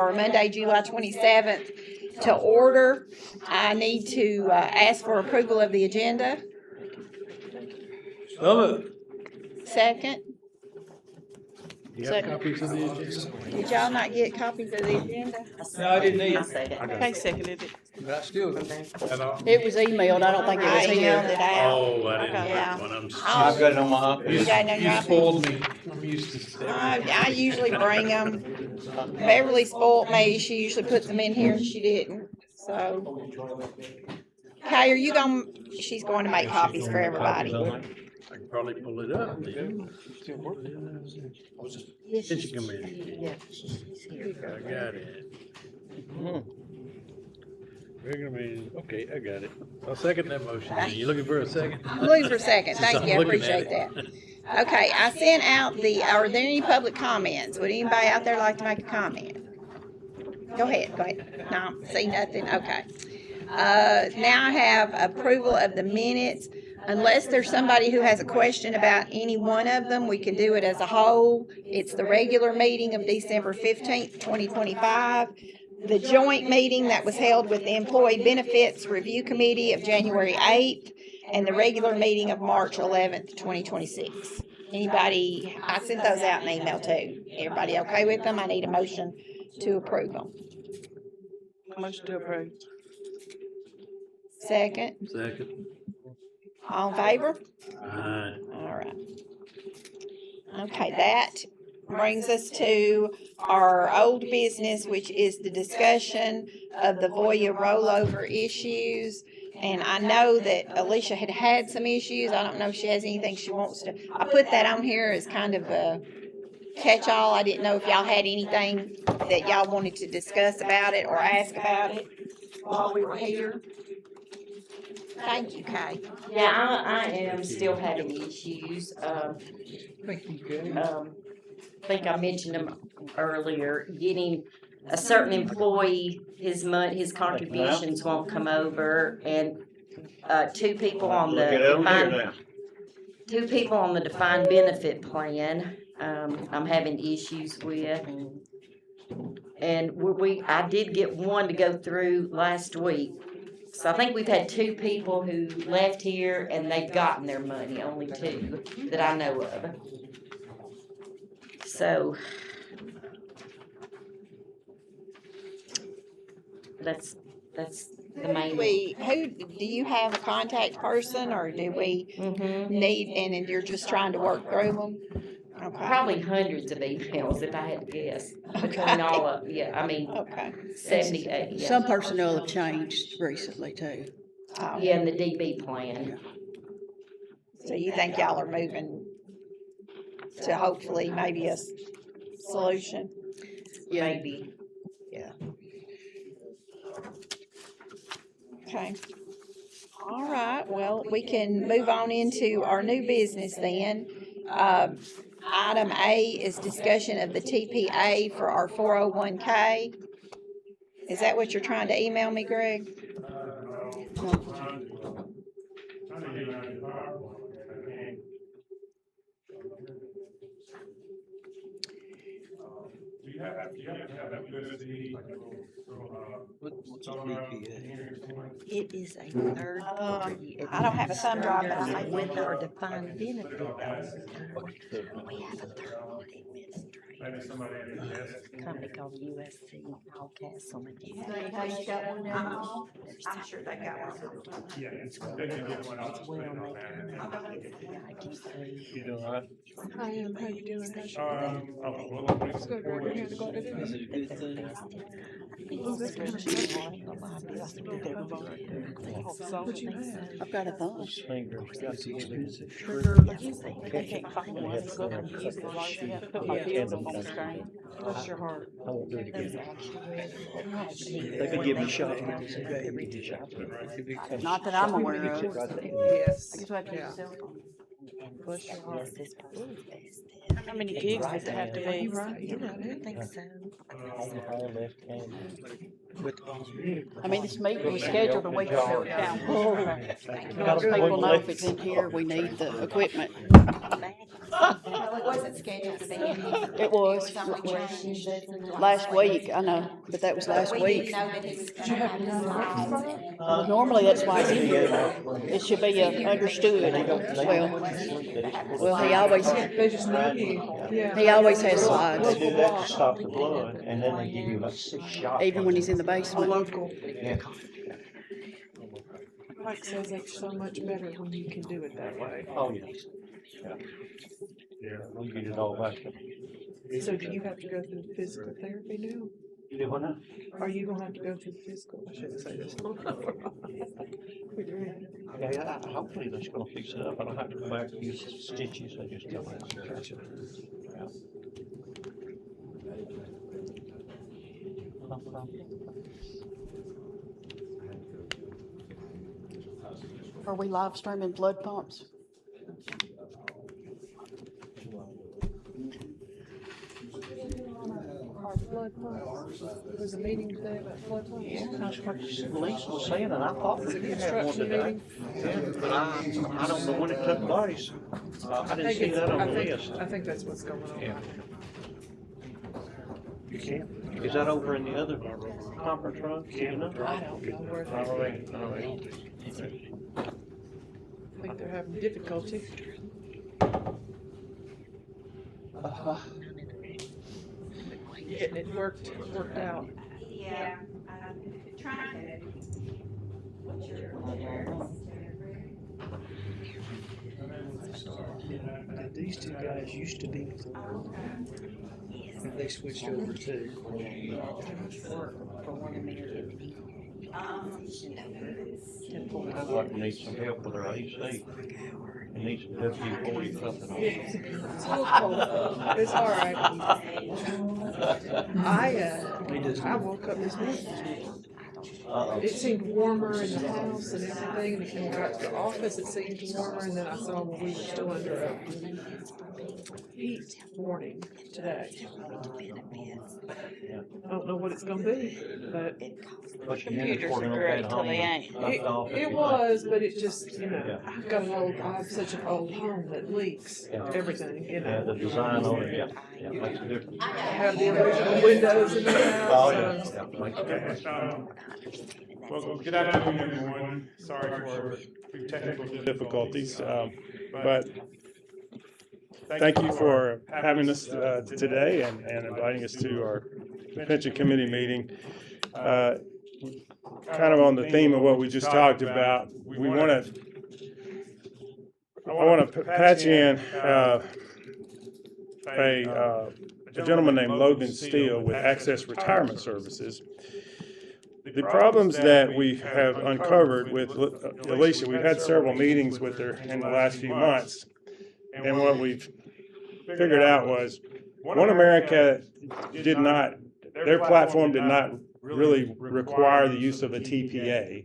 or Monday, July 27th to order. I need to ask for approval of the agenda. So moved. Second. You have copies of the agenda? Did y'all not get copies of the agenda? No, I didn't need I it. second. I seconded it. But I still, that all? It was emailed. I don't think it I was emailed here. it out. Oh, I didn't Yeah. get one. I'm I'll- I've got it on my. You got it on your You spoiled me. I'm used to I usually bring them. Beverly spoiled me. She usually puts them in here and she didn't. So, Kay, are you going? She's going to make copies for everybody. I can probably pull it up then. Did she come in? Yeah, she's here. I got it. Regular meeting, okay, I got it. I'll second that motion. You looking for a second? I'm looking for a second. Thank you. I appreciate that. Okay, I sent out are there any public comments? Would anybody out there like to make a comment? Go ahead, go ahead. No, see nothing, okay. Now I have approval of the minutes. Unless there's somebody who has a question about any one of them, we can do it as a whole. It's the regular meeting of December 15th, 2025. The joint meeting that was held with the Employee Benefits Review Committee of January 8th, and the regular meeting of March 11th, 2026. Anybody, I sent those out in email too. Everybody okay with them? I need a motion to approve them. Motion to approve. Second, Second. all in favor? Aye. All right. Okay, that brings us to our old business, which is the discussion of the Voya rollover issues. And I know that Alicia had some issues. I don't know if she has anything she wants to. I put that on here as kind of a catch-all. I didn't know if y'all had anything that y'all wanted to discuss about it or ask about it while we were here. Thank you, Kay. Yeah, I am still having issues. Thank you, Kay. I think I mentioned them earlier, getting a certain employee, his contributions won't come over, and, two people on the defined benefit plan, I'm having issues with. And I did get one to go through last week. So I think we've had two people who left here and they've gotten their money, only two that I know of. So that's the main. Do you have a contact person, or do we need, and you're just trying to work through them? Okay. Probably hundreds of emails if I had to guess. Between all of, yeah, I mean, Okay. 78, yeah. Some personnel have changed recently too. Yeah, and the DB plan. So you think y'all are moving to hopefully maybe a solution? Yeah. Maybe. Okay. All right, well, we can move on into our new business then. Item A is discussion of the TPA for our 401K. Is that what you're trying to email me, Greg? What's a TPA? It is a third party. I don't have a thumb drive, but I might With our defined benefit. We have a third party administrator. Company called USC, I'll cast on it. I'm sure they got one. It's well making You doing all right? I am. How you doing? It's good. Is it a good thing? I've got a bunch. Fingers. Got the expensive. They can't find one. Go ahead and use the light. Put my heels up on the screen. Bless your heart. I won't do it again. They could give me a shot. Not that I'm aware of. Yes. I just have to use your cell phone. Bless your heart. How many gigs does it have to be? You're right. I think so. I mean, this meeting was scheduled a week ago down. Because people know if it's in here, we need the equipment. Well, it wasn't scheduled to be in here. It was only changed last week, I know, but that was last We week. didn't know that he was gonna have the slides and Well, normally that's why it's in here. It should be understood. Well, he always, They just know you. Yeah. he always has slides, They do that to stop the blood, and then they give you about 6 shots. even when he's in the A basement. local. Yeah. Mike says it's so much better when you can do it that way. Oh, yeah. Yeah, we get it all back. So do you have to go through physical therapy now? You do what now? Are you gonna have to go through physical? I shouldn't say this. Yeah, hopefully that's gonna fix it up. I don't have to go back and use stitches. I just don't have to touch it. Are we live streaming blood pumps? Our blood pumps. There's a meeting today about blood pumps. Yeah, that's what Lisa was saying, and I thought we Is it did have one construction today. meeting? Yeah, but I don't know when it took place. I didn't see that on the list. I think that's what's going on. Yeah. You can't. Is that over in the other conference room? You know? I don't know where All right, all right. I think they're having difficulty. Getting it worked out. yeah, trying to. What's These two guys used to be, they switched over to. I'd like to need some help with our AC. It needs some WD-40 something. It's all right. I woke up this morning. It seemed warmer in the house and everything, and when we got to the office, it seemed warmer, and then I saw we were still under a heat warning today. I don't know what it's gonna be, but Computers are great till they ain't. it was, but it just, I've got I have such an old home that leaks everything, Yeah, the design on it, yeah, makes a difference. I have the original windows in the house. Oh, yeah, so- yeah, makes a difference. Well, good afternoon, everyone. Sorry for the technical difficulties, but thank you for having us today and inviting us to our pension committee meeting. Kind of on the theme of what we just talked about, I want to patch in a gentleman named Logan Steele with Access Retirement Services. The problems that we have uncovered with Alicia, we've had several meetings with her in the last few months, and what we've figured out was One America their platform did not really require the use of a TPA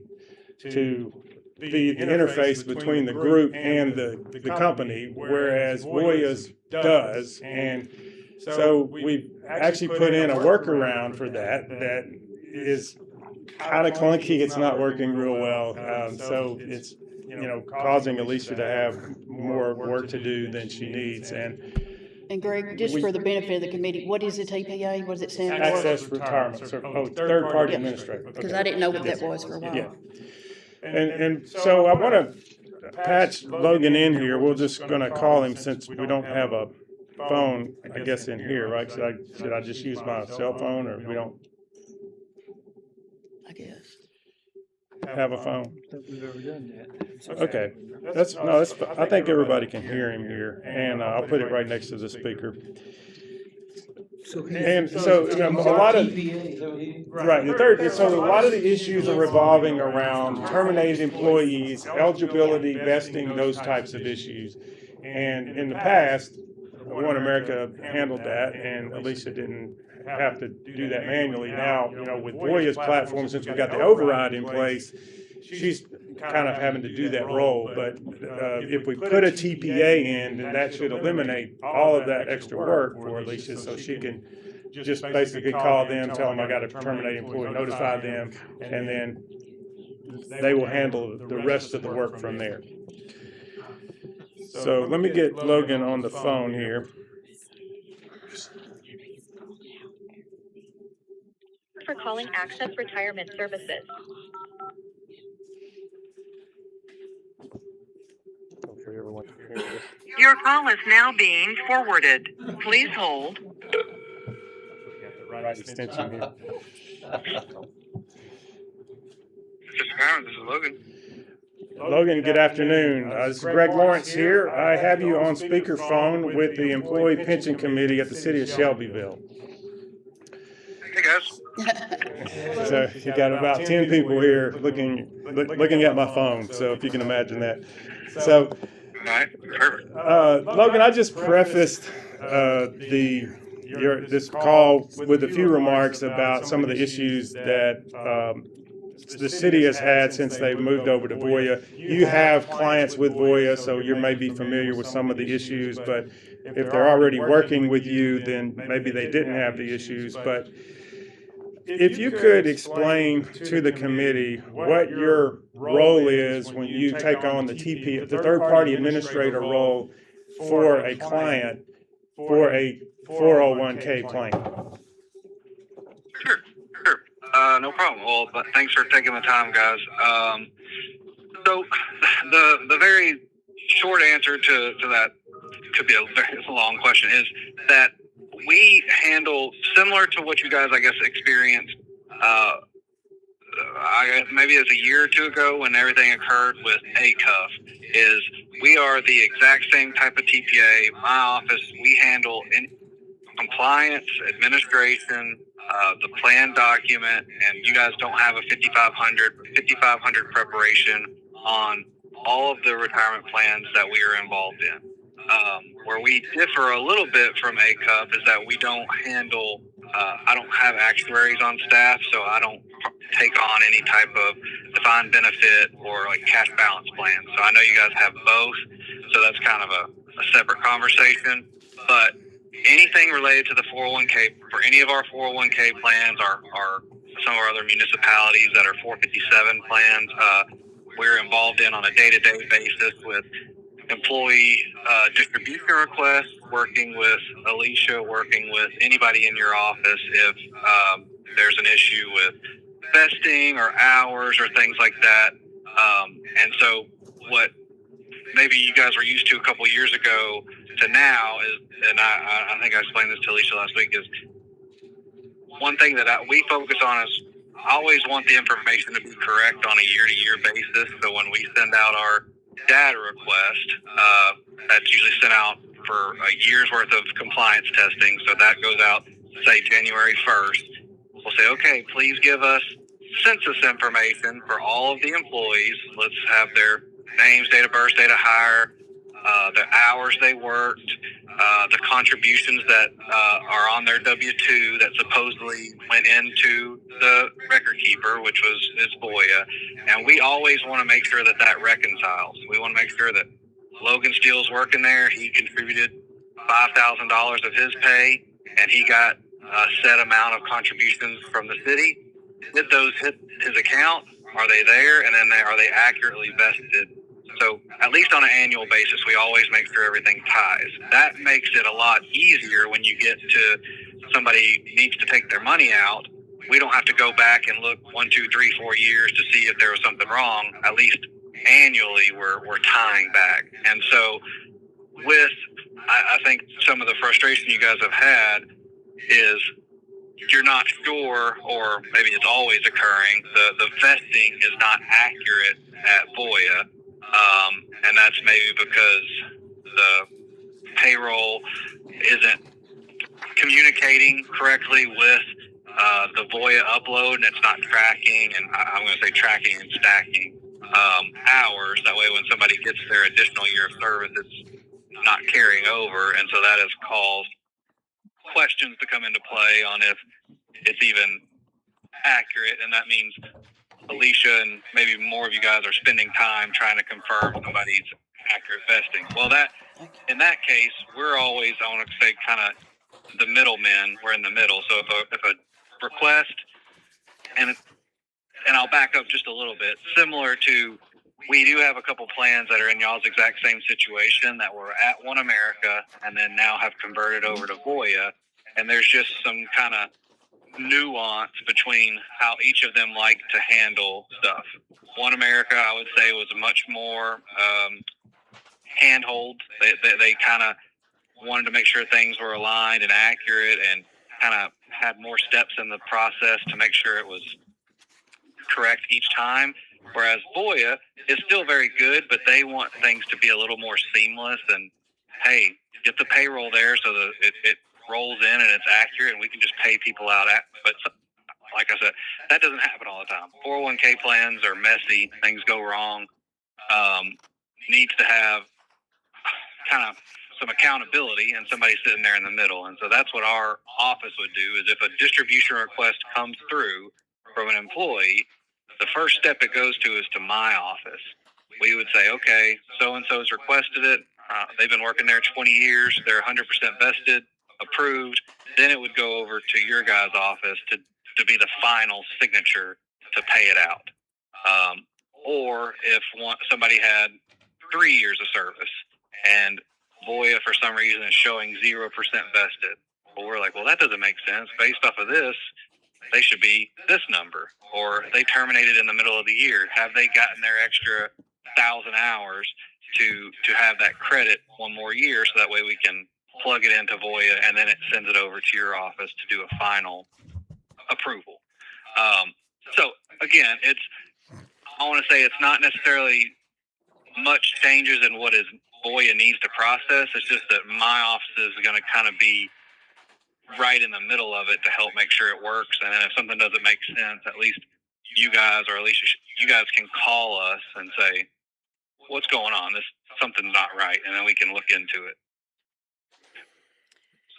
to be the interface between the group and the company, whereas Voya's does. And so we've actually put in a workaround for that is kind of clunky. It's not working real well. So it's, causing Alicia to have more work to do than she needs. And Greg, just for the benefit of the committee, what is a TPA? What does it stand for? Access Retirement, third-party Yeah. administrator. Because Okay. I didn't know what that was for a while. Yeah. And so I want to patch Logan in here. We're just going to call him since we don't have a phone, I guess, in here, right? Should I just use my cell phone, or we don't I guess. have a phone? I don't think we've ever done that. Okay. I think everybody can hear him here, and I'll put it right next to the speaker. And so, a lot of, right, so a lot of the issues are revolving around terminated employees, eligibility, vesting, those types of issues. And in the past, One America handled that, and Alicia didn't have to do that manually. Now, with Voya's platform, since we got the override in place, she's kind of having to do that role. But if we put a TPA in, then that should eliminate all of that extra work for Alicia, so she can just basically call them, tell them I got to terminate employee, notify them, and then they will handle the rest of the work from there. So let me get Logan on the phone here. For calling Access Retirement Services. Hopefully everyone can hear this. Your call is now being forwarded. Please hold. Right extension here. This is Logan. Logan, good afternoon. This is Greg Lawrence here. I have you on speakerphone with the Employee Pension Committee at the City of Shelbyville. Hey guys. So you got about 10 people here looking at my phone, so if you can imagine that. So, All right, perfect. Logan, I just prefaced this call with a few remarks about some of the issues that the city has had since they moved over to Voya. You have clients with Voya, so you may be familiar with some of the issues, but if they're already working with you, then maybe they didn't have the issues. But if you could explain to the committee what your role is when you take on the third-party administrator role for a client for a 401k plan. Sure. No problem. Well, but thanks for taking the time, guys. So the very short answer to that, could be a very long question, is that we handle similar to what you guys, I guess, experienced maybe as a year or two ago when everything occurred with ACUF, is we are the exact same type of TPA. My office, we handle compliance, administration, the plan document, and you guys don't have a 5500 preparation on all of the retirement plans that we are involved in. Where we differ a little bit from ACUP is that we don't handle, I don't have actuaries on staff, so I don't take on any type of defined benefit or like cash balance plan. So I know you guys have both, so that's kind of a separate conversation. But anything related to the 401k, for any of our 401k plans, or some of our other municipalities that are 457 plans, we're involved in on a day-to-day basis with employee distribution requests, working with Alicia, working with anybody in your office if there's an issue with vesting or hours or things like that. And so what maybe you guys were used to a couple years ago to now is, and I think I explained this to Alicia last week, is one thing that we focus on is I always want the information to be correct on a year-to-year basis. So when we send out our data request, that's usually sent out for a year's worth of compliance testing. So that goes out, say, January 1st. We'll say, okay, please give us census information for all of the employees. Let's have their names, date of birth, date of hire, the hours they worked, the contributions that are on their W-2 that supposedly went into the record keeper, which is Voya. And we always want to make sure that reconciles. We want to make sure that Logan Steele's working there. He contributed $5,000 of his pay, and he got a set amount of contributions from the city. Did those hit his account? Are they there? And then are they accurately vested? So at least on an annual basis, we always make sure everything ties. That makes it a lot easier when you get to somebody needs to take their money out. We don't have to go back and look 1, 2, 3, 4 years to see if there was something wrong. At least annually, we're tying back. And so I think some of the frustration you guys have had is you're not sure, or maybe it's always occurring, the vesting is not accurate at Voya. And that's maybe because the payroll isn't communicating correctly with the Voya upload, and it's not tracking, and I'm going to say tracking and stacking hours. That way when somebody gets their additional year of service, it's not carrying over, and so that has caused questions to come into play on if it's even accurate, and that means Alicia and maybe more of you guys are spending time trying to confirm somebody's accurate vesting. Well, in that case, we're always, I want to say, kind of the middlemen. We're in the middle. So if a request, and I'll back up just a little bit, similar to, we do have a couple plans that are in y'all's exact same situation that were at One America and then now have converted over to Voya. And there's just some kind of nuance between how each of them like to handle stuff. One America, I would say, was much more handhold. They kind of wanted to make sure things were aligned and accurate and kind of had more steps in the process to make sure it was correct each time. Whereas Voya is still very good, but they want things to be a little more seamless and, hey, get the payroll there so that it rolls in and it's accurate and we can just pay people out. But like I said, that doesn't happen all the time. 401k plans are messy. Things go wrong. Needs to have kind of some accountability and somebody sitting there in the middle. And so that's what our office would do, is if a distribution request comes through from an employee, the first step it goes to is to my office. We would say, okay, so-and-so's requested it. They've been working there 20 years. They're 100% vested, approved. Then it would go over to your guys' office to be the final signature to pay it out. Or if somebody had 3 years of service and Voya for some reason is showing 0% vested, well, we're like, well, that doesn't make sense. Based off of this, they should be this number. Or they terminated in the middle of the year. Have they gotten their extra 1,000 hours to have that credit one more year, so that way we can plug it into Voya and then it sends it over to your office to do a final approval. So again, I want to say it's not necessarily much changes in what Voya needs to process. It's just that my office is going to kind of be right in the middle of it to help make sure it works. And then if something doesn't make sense, at least you guys, or at least you guys, can call us and say, what's going on? Something's not right. And then we can look into it.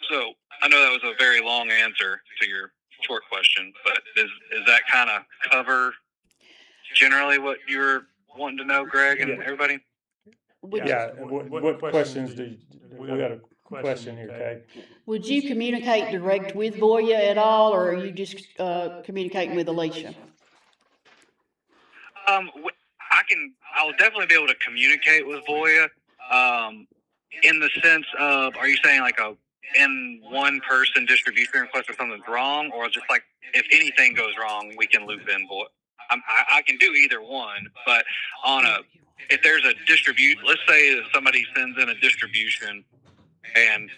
So I know that was a very long answer to your short question, but is that kind of cover generally what you were wanting to know, Greg, and everybody? Yeah, what questions we got a question here, Kay? Would you communicate direct with Voya at all, or are you just communicating with Alicia? I'll definitely be able to communicate with Voya, in the sense of, are you saying like in one person distribution request if something's wrong, or just like if anything goes wrong, we can loop in Voya? I can do either one, but if there's a let's say that somebody sends in a distribution and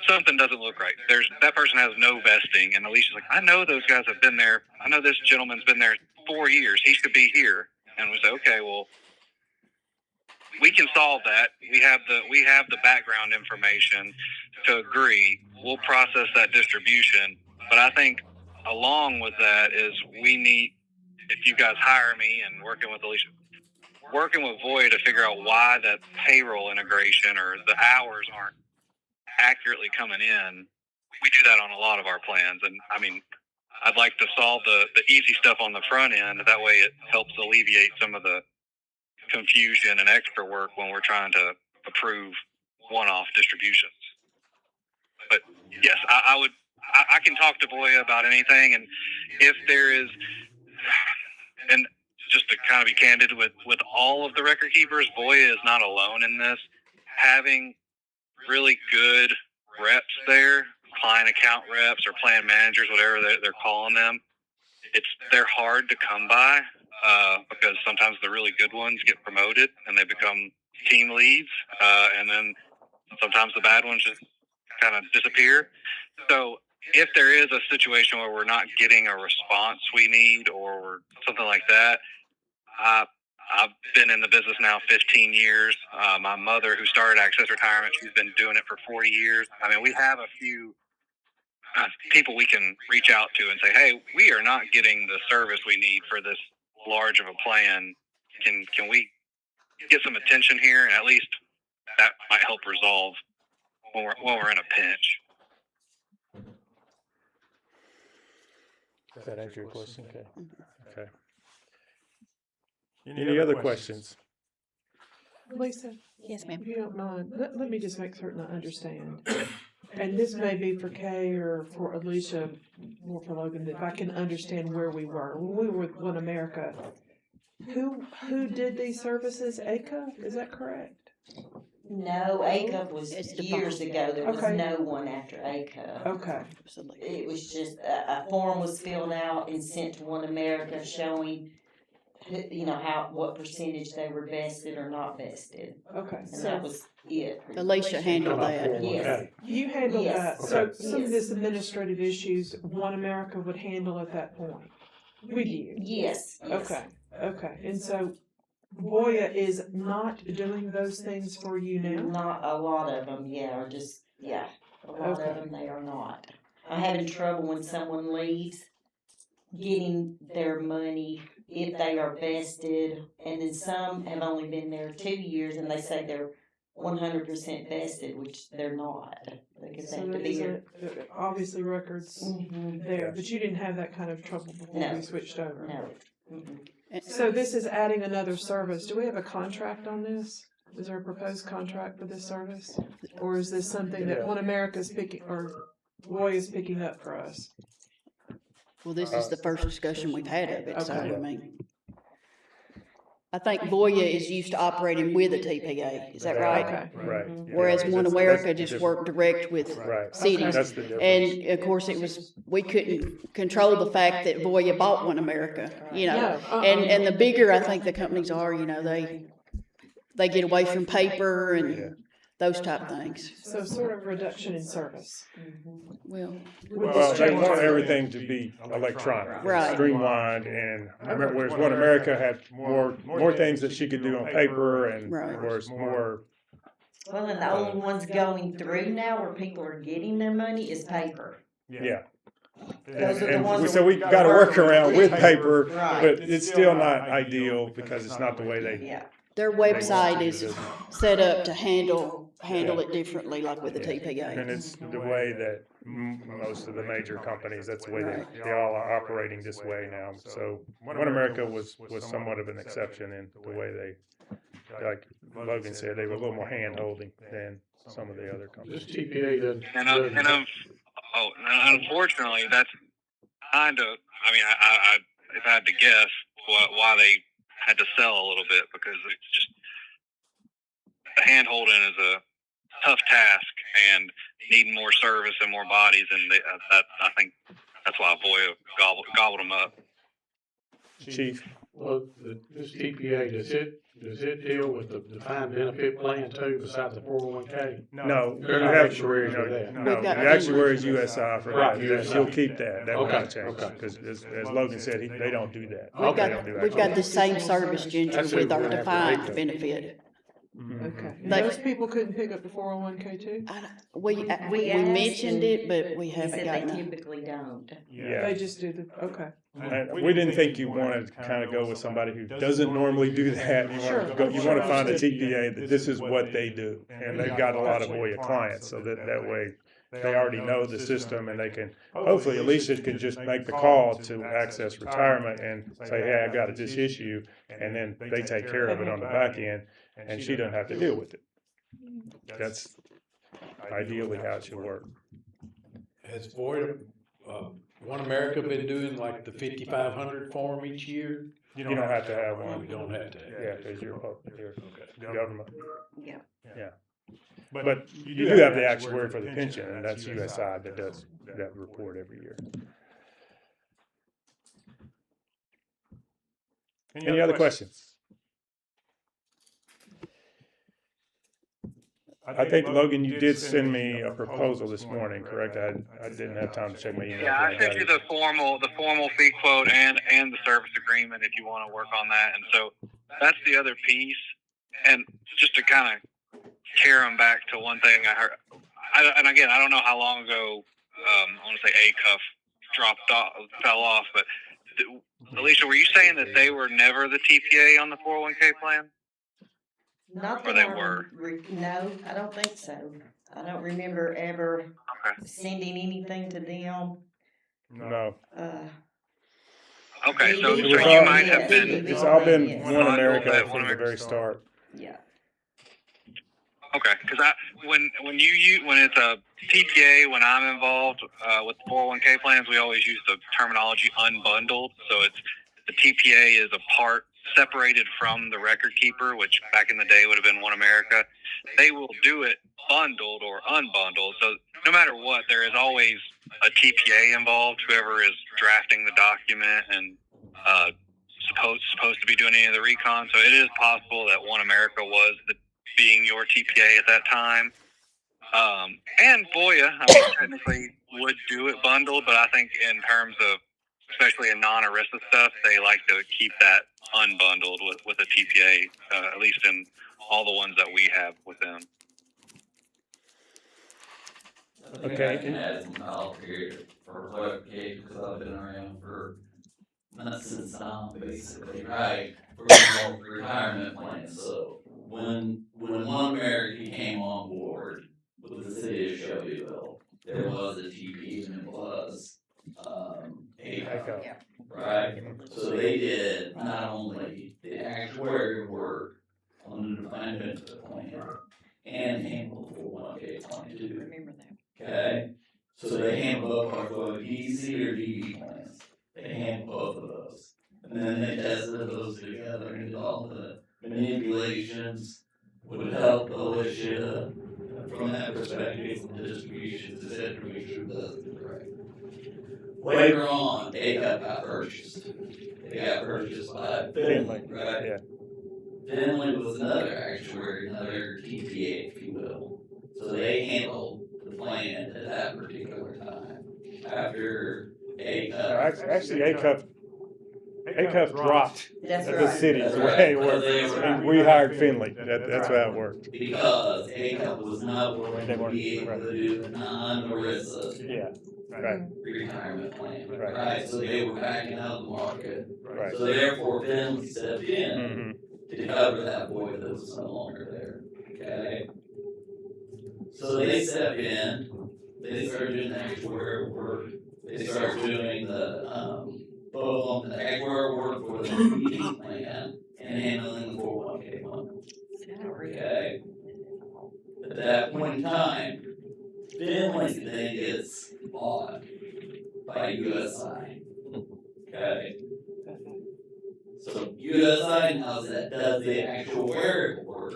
something doesn't look right. That person has no vesting, and Alicia's like, I know those guys have been there. I know this gentleman's been there 4 years. He should be here. And we say, okay, well, we can solve that. We have the background information to agree. We'll process that distribution. But I think along with that is we need, if you guys hire me and working with Alicia, working with Voya to figure out why that payroll integration or the hours aren't accurately coming in. We do that on a lot of our plans. And I mean, I'd like to solve the easy stuff on the front end. That way it helps alleviate some of the confusion and extra work when we're trying to approve one-off distributions. But yes, I can talk to Voya about anything. And if there is, and just to kind of be candid with all of the record keepers, Voya is not alone in this. Having really good reps there, client account reps or plan managers, whatever they're calling them, they're hard to come by, because sometimes the really good ones get promoted and they become team leads, and then sometimes the bad ones just kind of disappear. So if there is a situation where we're not getting a response we need or something like that, I've been in the business now 15 years. My mother, who started Access Retirement, she's been doing it for 40 years. I mean, we have a few people we can reach out to and say, hey, we are not getting the service we need for this large of a plan. Can we get some attention here? And at least that might help resolve when we're in a pinch. Does that answer your question? Okay. Any other questions? Lisa, Yes, ma'am. if you don't mind, let me just make certain I understand. And this may be for Kay or for Alicia, or for Logan, if I can understand where we were. When we were with One America, who did these services? ACA, is that correct? No, ACUP was It's the years phone. ago. There was Okay. no one after ACUP. Okay, Absolutely. It was just a form was filled out and sent to One America showing, what percentage they were vested or not vested. okay. And that was it. Alicia handled that. Yes. You handled Yes. that, so Okay. some of this administrative issues, One America would handle at that point with you? Yes. Okay, okay, and so Voya is not doing those things for you now? Not a lot of them, or just, a lot Okay. of them they are not. I'm having trouble when someone leaves, getting their money if they are vested, and then some have only been there 2 years and they say they're 100% vested, which they're not. Because they So have to there be is here. obviously records there, but you didn't have that kind of trouble before No. we switched over? No. Mm-mm. So this is adding another service. Do we have a contract on this? Is there a proposed contract for this service? Or is this something that One America's picking, or Voya is picking up for us? Well, this is the first discussion we've had of it, so, Okay. I mean, I think Voya is used to operating with a TPA, is that right? Okay. Right. Whereas Yeah, One that's America just different. worked direct with Right. cities. That's the difference. And of course, we couldn't control the fact that Voya bought One America, No, And the bigger I think the companies are, they get away from paper Yeah. and those type things. So sort of reduction in service. Well, With Well, this they change. want everything to be electronic, Right. streamlined, and whereas One America had more things that she could do on paper, and Right. whereas more. Well, and the only ones going through now where people are getting their money is paper. Yeah. Those are the And ones so that we've got to work around with paper, Right. but it's still not ideal because it's not the way they. Yeah. their website is set up to handle it differently, like with the And TPA. it's the way that most of the major companies, that's the way they all are operating this way now. So One America was somewhat of an exception in the way they, like Logan said, they were a little more hand-holding than some of the other companies. This TPA doesn't. And unfortunately, that's kind of, I if I had to guess why they had to sell a little bit, because it's just, the hand holding is a tough task and needing more service and more bodies, and I think that's why Voya gobbled them up. Chief? Well, this TPA, does it deal with the defined benefit plan too, besides the 401k? No, They're you not have actuaries for that. No, We've got- the actuary is USI for Right, that. USI. She'll keep that. That will Okay, not change. okay. Because as Logan said, they don't do that. We've They got, don't do we've got the actuaries. same service, Ginger, That's with it, our we're gonna defined have to benefit. Mhm. Okay. And They- those people couldn't pick up the 401k too? We asked mentioned it, but we He haven't said they gotten it. typically don't. Yeah. They just do the, okay. And we didn't think you wanted to kind of go with somebody who doesn't normally do that. You want to find a TPA that this is what they do. And they've got a lot of Voya clients, so that way they already know the system, and they can, hopefully Alicia can just make the call to Access Retirement and say, hey, I got this issue, and then they take care of it on the back end, and she doesn't have to deal with it. That's ideally how it should work. Has Voya, One America been doing like the 5,500 form each year? You don't have to have We one. don't have to. Yeah, because you're government. Yeah. Yeah. But you do have the actuary for the pension, and that's USI that does that report every year. Any other questions? I think, Logan, you did send me a proposal this morning, correct? I didn't have time to check my email. Yeah, I sent you the formal fee quote and the service agreement if you want to work on that. And so that's the other piece. And just to kind of carry them back to one thing I heard, and again, I don't know how long ago, I want to say fell off, but Alicia, were you saying that they were never the TPA on the 401k plan? Not Or that they I were? No, I don't think so. I don't remember ever sending anything to them. No. Okay, so DD It was you all- might have been It's all been Yes. One bundled America at One from the America. very start. Yeah. Okay, because when it's a TPA, when I'm involved with 401k plans, we always use the terminology unbundled. So it's the TPA is a part separated from the record keeper, which back in the day would have been One America. They will do it bundled or unbundled. So no matter what, there is always a TPA involved. Whoever is drafting the document and supposed to be doing any of the recon. So it is possible that One America was being your TPA at that time. And Voya, I mean, technically would do it bundled, but I think in terms of, especially in non-ERISA stuff, they like to keep that unbundled with a TPA, at least in all the ones that we have with them. Okay. I can add some help here for clarification, because I've been around for, not since basically, right, for retirement plans. So when One America came on board with the city of Shelbyville, there was a TP and it was ACO, right? So they did not only the actuarial work on the defined benefit plan and handled the 401k plan too. Remember that. Okay, so they handle both parts, whether DC or DB plans. They handle both of those. And then they tested those together and did all the manipulations would help OSHA from that perspective, from distributions, etc. to make sure it does it right. Later on, ACUP got purchased. They got purchased by Finley, right? Yeah. Finley was another actuary, another TPA, if you will. So they handled the plan at that particular time. After ACUP. Actually, ACUP dropped That's the right. city, is the way it worked. And we hired Finley. That's how it worked. Because ACUP was not going to be able to do the non-ERISA Yeah, right, retirement plan, Right. right? So they were backing out of the market. right. So therefore, Finley stepped in Mm-hmm. to cover that void that was no longer there. Okay? So they stepped in, they started doing the actuarial work, they started doing the both on the actuarial work for the DB plan and handling the 401k plan. Okay? At that point in time, Finley then gets bought by USI. Okay? So USI now does the actuarial work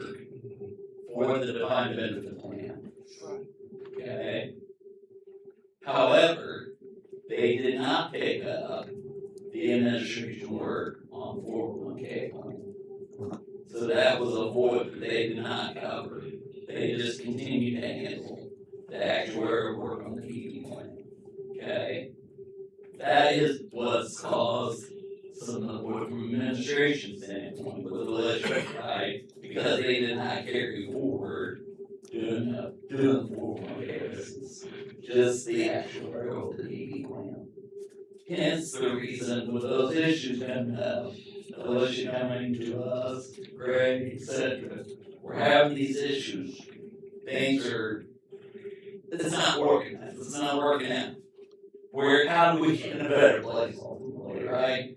for the defined benefit plan. Okay? However, they did not pick up the administration work on 401k plan. So that was a void that they did not cover. They just continued to handle the actuarial work on the DB plan. Okay? That is what's caused some of the void from administration standpoint with the legislature, right? Because they did not carry forward doing the 401k business, just the actuarial of the DB plan. Hence the reason with those issues coming up, LSU coming to us, Greg, etc. We're having these issues. Things are, it's not working. It's not working out. How do we get in a better place ultimately, right?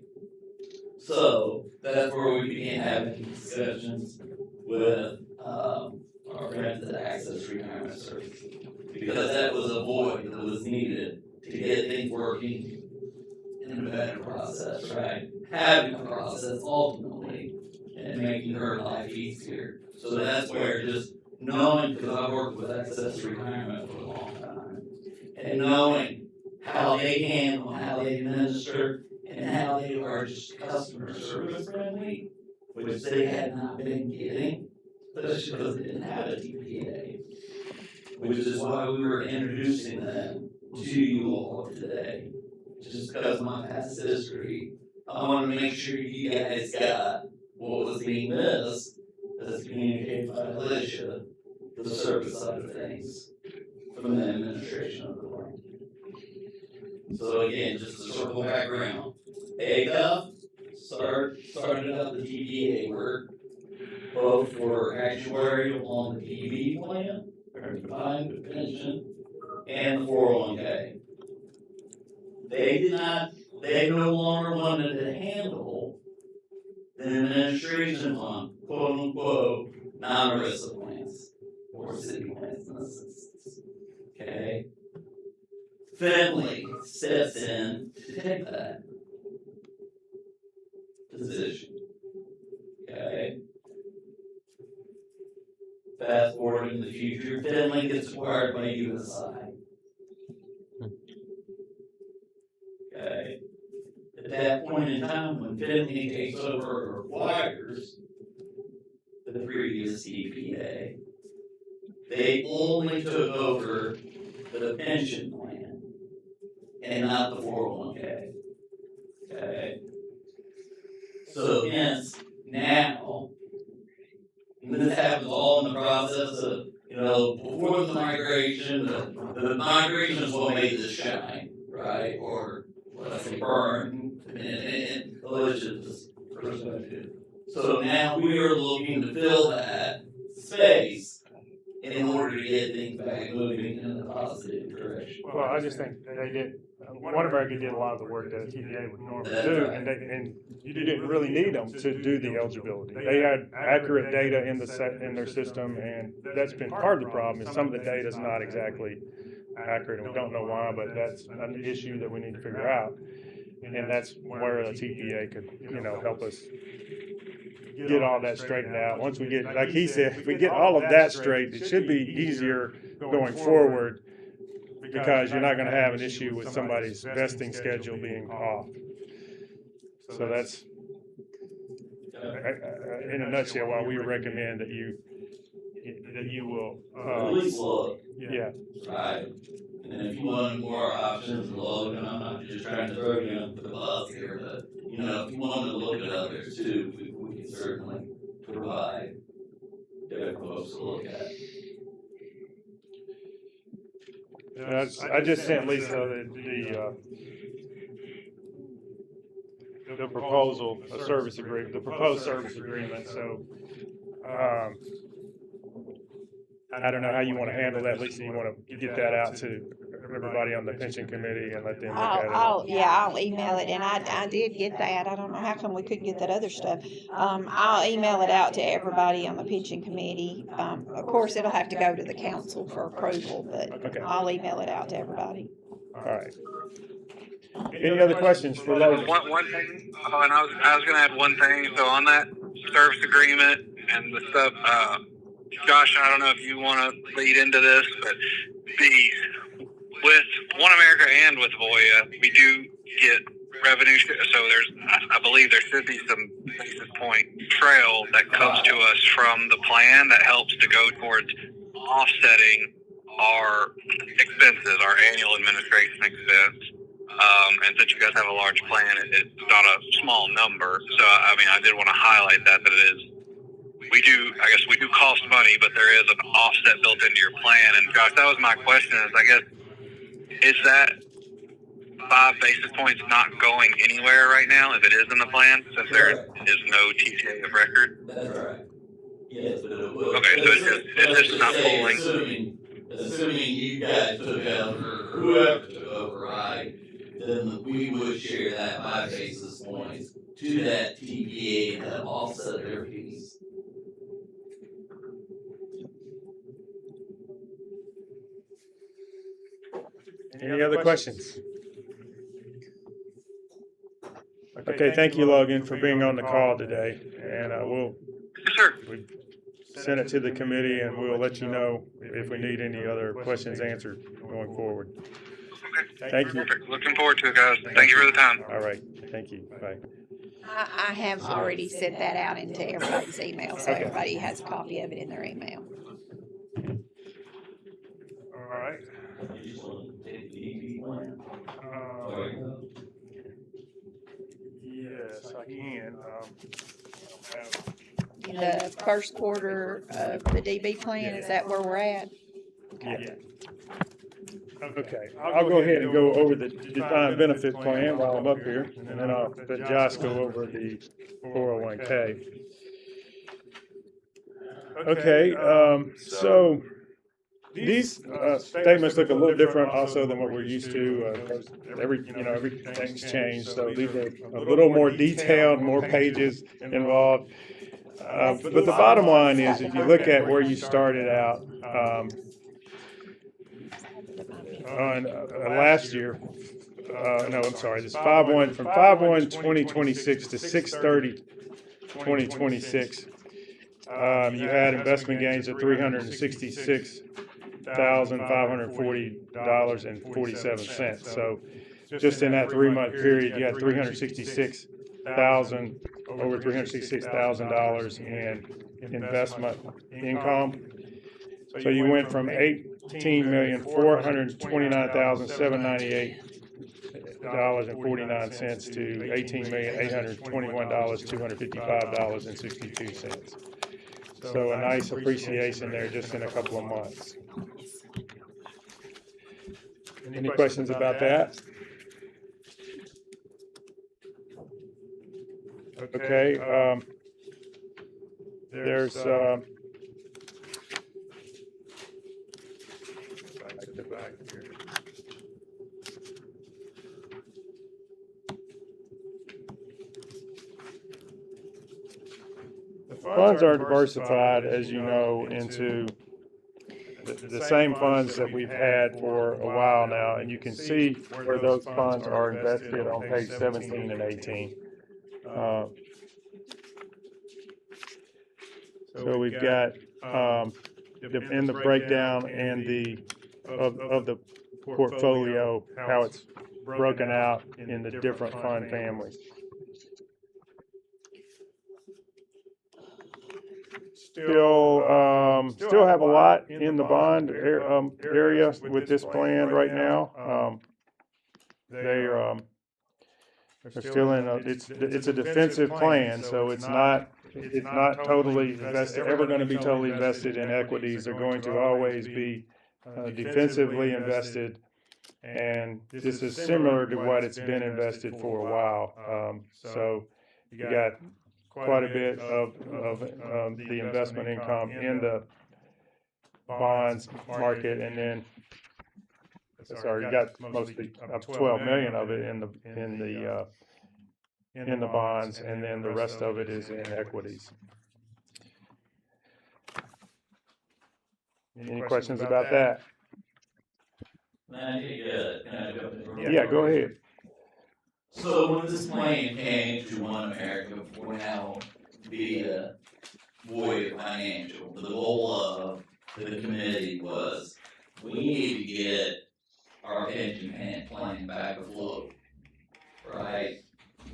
So that's where we began having discussions with our friends at Access Retirement Services, because that was a void that was needed to get things working in a better process, right? Having a process ultimately and making her life easier. So that's where just knowing, because I worked with Access Retirement for a long time, and knowing how they handle, how they administer, and how they are just customer service friendly, which they had not been getting, especially because they didn't have a TPA, which is why we were introducing them to you all today. Just because of my past history, I want to make sure you guys got what was being missed as communicated by Alicia, the service side of things, from the administration of the plan. So again, just to circle back around, ACUP started up the TPA work, both for actuarial on the DB plan, or defined pension, and the 401k. They they no longer wanted to handle the administration on quote unquote non-ERISA plans or city plans in this instance. Okay? Finley steps in to take that position. Okay? Fast forward in the future, Finley gets acquired by USI. Okay? At that point in time, when Finley takes over or acquires the previous EPA, they only took over the pension plan and not the 401k. Okay? So hence, now, and this happens all in the process of, before the migration, the migration is what made this shine, right? Or let's say burn in religious perspective. So now we are looking to fill that space in order to get things back moving in a positive direction. Well, I just think they did, One America did a lot of the work that a TPA would normally do, and you didn't really need them to do the eligibility. They had accurate data in their system, and that's been part of the problem, is some of the data is not exactly accurate, and we don't know why, but that's an issue that we need to figure out. And that's where a TPA could, help us get all that straightened out. Once we get, like he said, if we get all of that straight, it should be easier going forward, because you're not going to have an issue with somebody's vesting schedule being off. So that's, in a nutshell, why we recommend that you will at least look. Yeah. Right. And if you want more options, look. And I'm not just trying to throw you under the bus here, but if you want to look at others too, we can certainly provide different folks to look at. I just sent Lisa the proposal, a service agreement, the proposed service agreement. So I don't know how you want to handle that, Lisa. You want to get that out to everybody on the pension committee and let them look at it? I'll email it, and I did get that. I don't know how come we couldn't get that other stuff. I'll email it out to everybody on the pension committee. Of course, it'll have to go to the council for approval, but Okay. I'll email it out to everybody. All right. Any other questions for Logan? One thing, and I was going to add one thing. So on that service agreement and the stuff, Josh, I don't know if you want to lead into this, but with One America and with Voya, we do get revenue. So I believe there should be some basis point trail that comes to us from the plan that helps to go towards offsetting our expenses, our annual administration expense. And since you guys have a large plan, it's not a small number. So, I did want to highlight that it is. We do cost money, but there is an offset built into your plan. And Josh, that was my question, is that 5 basis points not going anywhere right now if it is in the plan, since there is no TCA of record? That's right. Yes, but it would. Okay, so it's just not pulling. Assuming you guys took over, or whoever took over, right, then we would share that 5 basis points to that TPA to offset their fees. Any other questions? Okay, thank you, Logan, for being on the call today, and we'll send it to the committee, and we'll let you know if we need any other questions answered going forward. Okay. Thank you. Perfect. Looking forward to it, guys. Thank you for the time. All right, thank you. Bye. I have already sent that out into everybody's email, so everybody has a copy of it in their email. All right. Yes, I can. The first quarter of the DB plan, is that where we're at? Yeah. Okay, I'll go ahead and go over the defined benefit plan while I'm up here, and then I'll let Josh go over the 401k. Okay, so These statements look a little different also than what we're used to. Everything's changed, so these are a little more detailed, more pages involved. But the bottom line is, if you look at where you started out on last year, no, I'm sorry, this 5/1 from 5/1/2026 to 6/30/2026. You had investment gains of $366,540.47. So just in that 3-month period, you had over $366,000 in investment income. So you went from $18,429,798.49 to $18,821,255.62. So a nice appreciation there just in a couple of months. Any questions about that? Okay. There's the funds are diversified, as you know, into the same funds that we've had for a while now, and you can see where those funds are invested on page 17 and 18. So we've got in the breakdown and of the portfolio, how it's broken out in the different fund families. Still have a lot in the bond area with this plan right now. They're still in it's a defensive plan, so it's not totally invested, ever going to be totally invested in equities. They're going to always be defensively invested, and this is similar to what it's been invested for a while. So you got quite a bit of the investment income in the bonds market, and then you got mostly up 12 million of it in the bonds, and then the rest of it is in equities. Any questions about that? Yeah, go ahead. So when this plan came to One America, for now via Void Financial, the goal of the committee was we need to get our pension plan back afloat, right?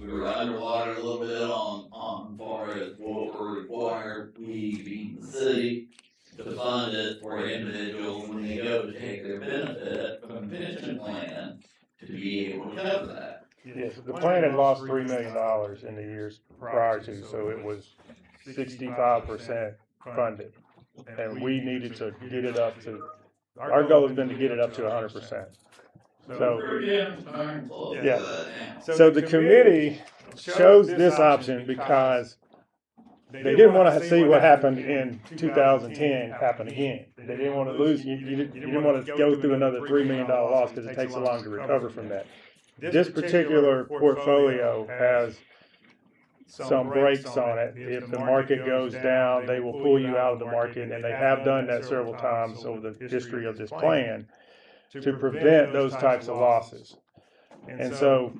We were underwater a little bit on far as what were required, we being the city, to fund it for individuals when they go to take their benefit from the pension plan to be able to cover that. Yes, the plan had lost $3 million in the years prior to, so it was 65% funded, and we needed to get it up to. Our goal has been to get it up to 100%. So, yeah. So the committee chose this option because they didn't want to see what happened in 2010 happen again. They didn't want to lose. You didn't want to go through another $3 million loss because it takes so long to recover from that. This particular portfolio has some brakes on it. If the market goes down, they will pull you out of the market, and they have done that several times over the history of this plan to prevent those types of losses. And so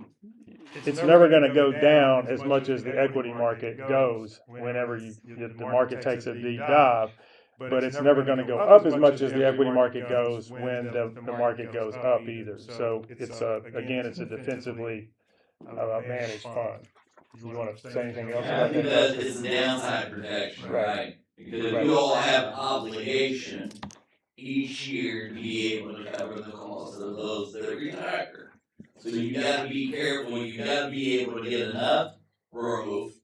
it's never going to go down as much as the equity market goes whenever the market takes a deep dive, but it's never going to go up as much as the equity market goes when the market goes up either. So it's again, it's a defensively managed fund. You want to say anything else about that? Because it's a downside protection, right? Because we all have an obligation each year to be able to cover the cost of those that retire. So you got to be careful. You got to be able to get enough growth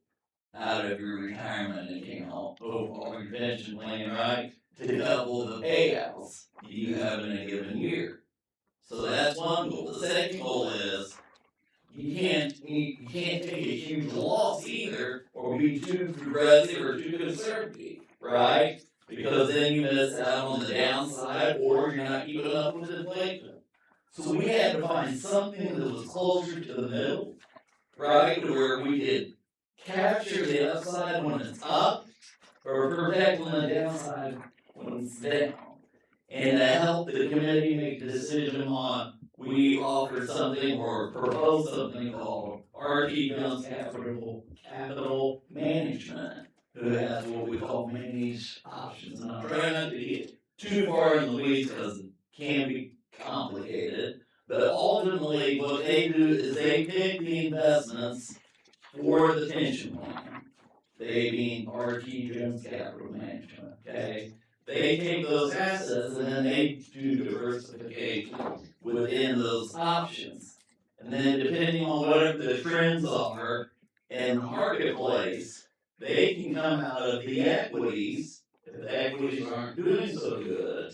out of your retirement account, overall your pension plan, right, to double the payouts you have in a given year. So that's one goal. The second goal is you can't take a huge loss either, or be too progressive or too conservative, right? because then you miss out on the downside, or you're not keeping up with inflation. So we had to find something that was closer to the middle, right, to where we could capture the upside when it's up, or protect on the downside when it's down. And to help the committee make the decision on, we offered something or proposed something called RT Jones Capital Management, who has what we call managed options. And I'm trying not to get too far in the weeds because it can be complicated. But ultimately, what they do is they pick the investments for the pension plan. They being RT Jones Capital Management, okay? They take those assets and then they do diversification within those options. And then depending on what the trends are in the marketplace, they can come out of the equities, if the equities aren't doing so good,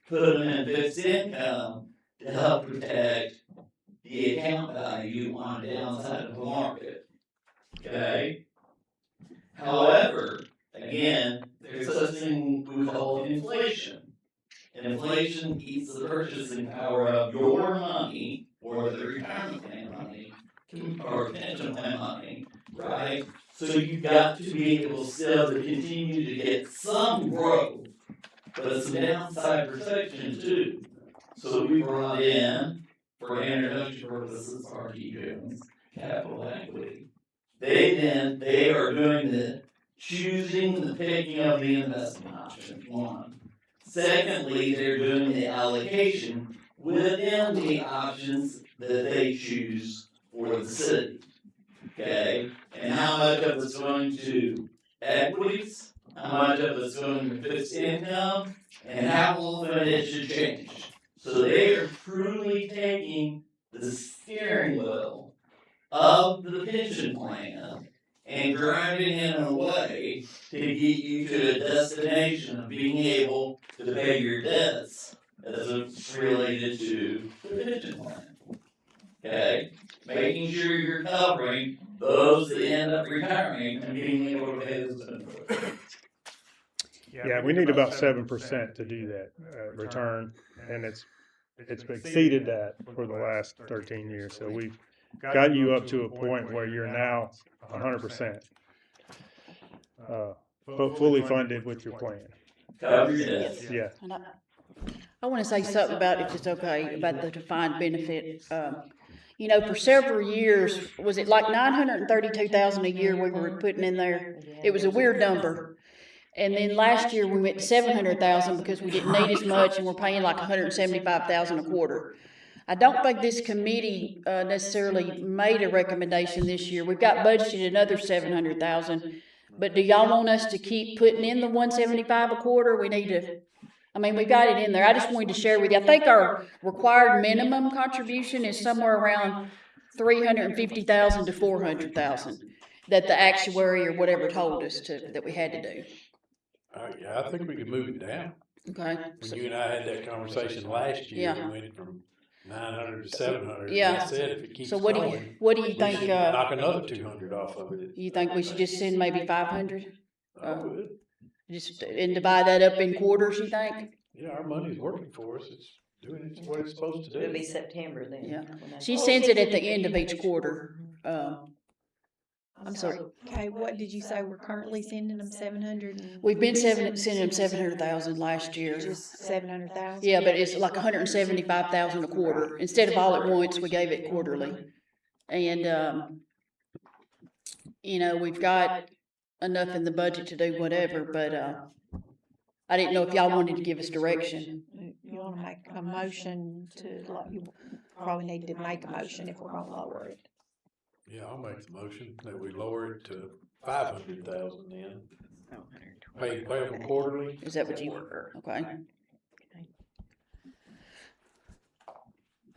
put them in fixed income to help protect the account value on the downside of the market. Okay? However, again, there's such thing we call inflation. And inflation eats the purchasing power of your money, or the retirement plan money, or pension plan money, right? So you've got to be able still to continue to get some growth, but some downside protection too. So we brought in, for introduction purposes, RT Jones Capital Equity. They are doing the choosing the picking of the investment option, one. Secondly, they're doing the allocation within the options that they choose for the city. Okay? And how much of it's going to equities, how much of it's going to fixed income, and how often it should change. So they are truly taking the steering wheel of the pension plan and driving it in a way to get you to a destination of being able to pay your debts as it's related to the pension plan. Okay? Making sure you're covering those that end up retiring and being able to pay those benefits. Yeah, we need about 7% to do that return, and it's exceeded that for the last 13 years. So we've got you up to a point where you're now 100% fully funded with your plan. Cover your debts. Yeah. And I want to say something about, if it's okay, about the defined benefit. You know, for several years, was it like $932,000 a year we were putting in there? It was a weird number. And then last year we went to $700,000 because we didn't need as much, and we're paying like $175,000 a quarter. I don't think this committee necessarily made a recommendation this year. We've got budgeted another $700,000, but do y'all want us to keep putting in the $175 a quarter? We need to. I mean, we got it in there. I just wanted to share with you. I think our required minimum contribution is somewhere around $350,000 to $400,000 that the actuary or whatever told us that we had to do. Yeah, I think we could move it down. Okay. When you and I had that conversation last year, Yeah. we went from 900 to 700. Yeah. And I said if it keeps So going, what do you we think? should knock another 200 off of it. You think we should just send maybe 500? I would. Just and divide that up in quarters, you think? Yeah, our money's working for us. It's doing what it's supposed to do. It'll be September then. Yeah. She sends it at the end of each quarter. I'm sorry. Okay, what did you say? We're currently sending them 700? We've been sending them 700,000 last year. Just 700,000? Yeah, but it's like 175,000 a quarter. Instead of all at once, we gave it quarterly. And, you know, we've got enough in the budget to do whatever, but, I didn't know if y'all wanted to give us direction. You want to make a motion to, you probably need to make a motion if we're going to lower it. Yeah, I'll make the motion that we lower it to 500,000 then. Pay them quarterly. Is that what you, okay.